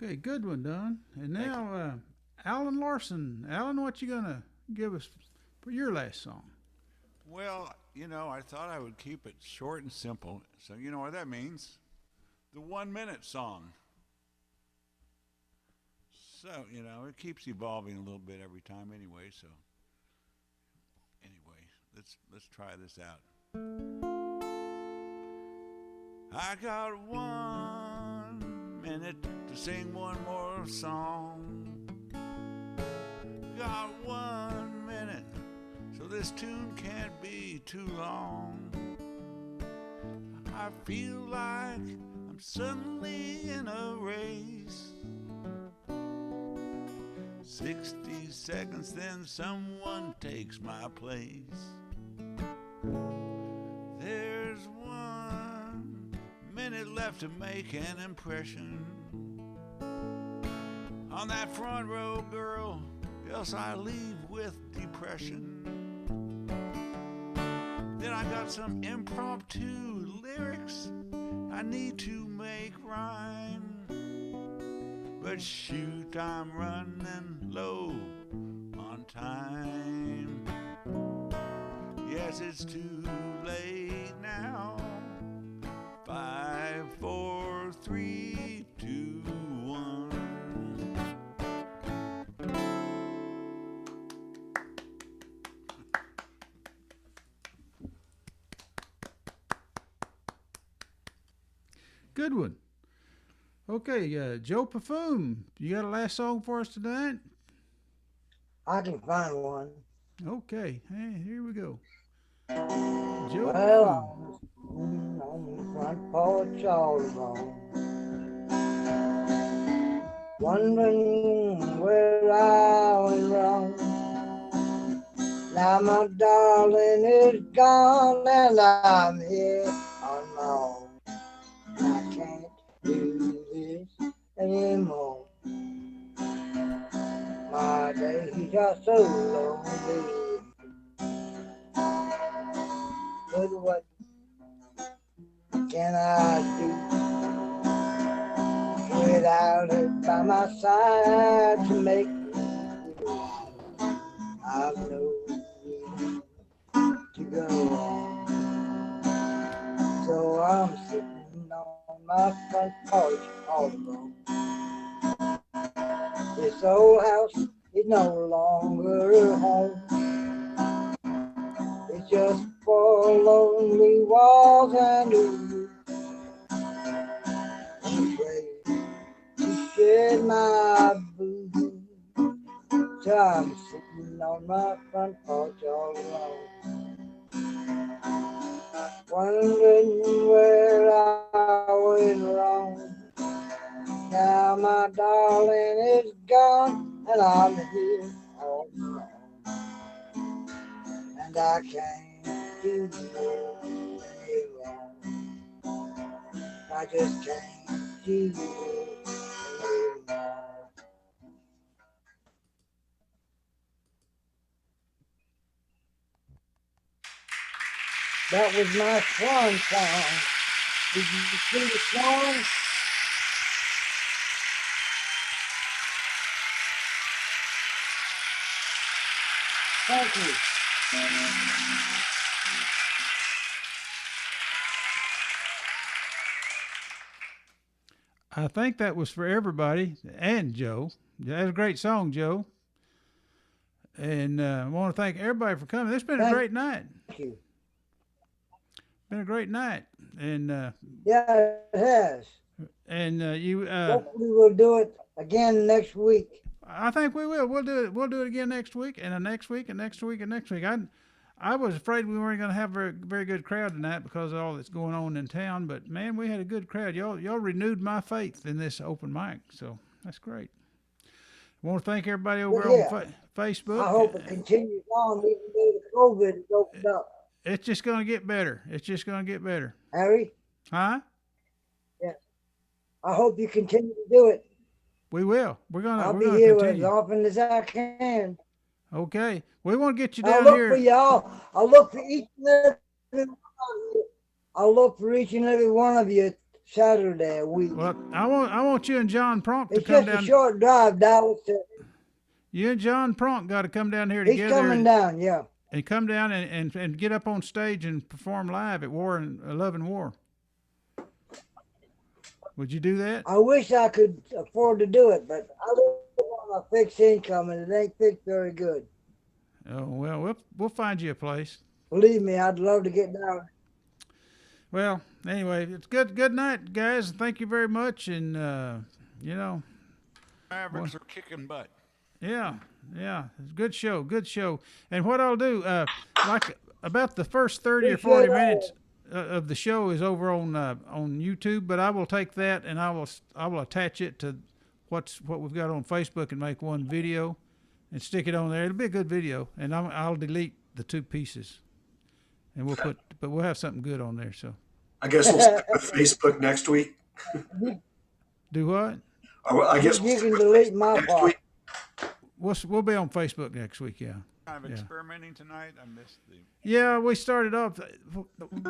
Okay, good one, Don. And now, Alan Larson. Alan, what you gonna give us for your last song? Well, you know, I thought I would keep it short and simple. So you know what that means? The 1 minute song. So, you know, it keeps evolving a little bit every time anyway, so anyway, let's try this out. I got 1 minute to sing one more song. Got 1 minute, so this tune can't be too long. I feel like I'm suddenly in a race. 60 seconds, then someone takes my place. There's 1 minute left to make an impression on that front row girl, else I leave with depression. Then I got some impromptu lyrics I need to make rhyme. But shoot, I'm running low on time. Yes, it's too late now. 5, 4, 3, 2, 1. Good one. Okay, Joe Pafume, you got a last song for us tonight? I can find one. Okay, hey, here we go. Joe Well, Pafume. I'm on the front porch all alone, wondering where I went wrong. Now my darling is gone and I'm here on my own. I can't do this anymore. My days are so lonely. But what can I do without her by my side to make me feel I've no reason to go on. So I'm sitting on my front porch all alone. This old house is no longer a home. It's just four lonely walls and a roof. I'm afraid to shed my blues. So I'm sitting on my front porch all alone, wondering where I went wrong. Now my darling is gone and I'm here all alone. And I can't do no wrong. I just can't do no wrong. That was my swan song. Did you see the swan? Thank you. I think that was for everybody and Joe. That was a great song, Joe. And I want to thank everybody for coming. It's been a great night. Thank you. Been a great night. And Yeah, it has. and you Hopefully we'll do it again next week. I think we will. We'll do it. We'll do it again next week, and the next week, and next week, and next week. I was afraid we weren't going to have a very good crowd tonight because of all that's going on in town. But man, we had a good crowd. Y'all renewed my faith in this open mic, so that's great. I want to thank everybody over on Facebook. I hope it continues on even though the COVID is opened up. It's just going to get better. It's just going to get better. Harry? Huh? Yeah. I hope you continue to do it. We will. I'll we're be gonna here continue. as often as I can. Okay. We want to get you I'll down look here. for y'all. I'll look for each and every one of you. I'll look for each and every one of you Saturday a week. Well, I want you and John Pronk to It's come just down. a short drive, Dallas. You and John Pronk got to come down here He's together. coming down, yeah. And come down and get up on stage and perform live at Love and War. Would you do that? I wish I could afford to do it, but I live on a fixed income and it ain't fixed very good. Oh well, we'll find you a place. Believe me, I'd love to get down. Well, anyway, it's good night, guys. Thank you very much, and Mavericks are kicking butt. Yeah, it's a good show. And what I'll do, like about the first 30 or 40 minutes of the show is over on YouTube, but I will take that and I will attach it to what we've got on Facebook and make one video and stick it on there. It'll be a good video, and I'll delete the two pieces, and we'll have something good on there. So I guess we'll stick with Facebook next week. Do what? I guess you can delete my next part. week. We'll be on Facebook next week. Yeah. Kind of experimenting tonight. I missed the. Yeah, we started off.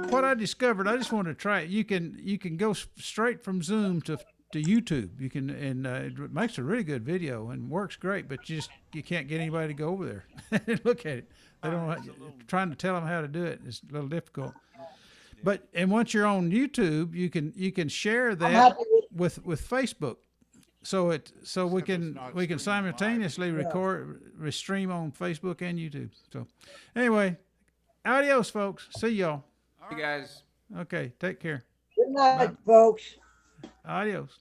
What I discovered, I just wanted to try it. You can go straight from Zoom to YouTube. You can, and it makes a really good video and works great. But you can't get anybody to go over there and look at it. They don't. Trying to tell them how to do it is a little difficult. But once you're on YouTube, you can share that with Facebook. So we can simultaneously stream on Facebook and YouTube. So anyway, adios, folks. See y'all. You guys. Okay, take care. Good night, folks. Adios.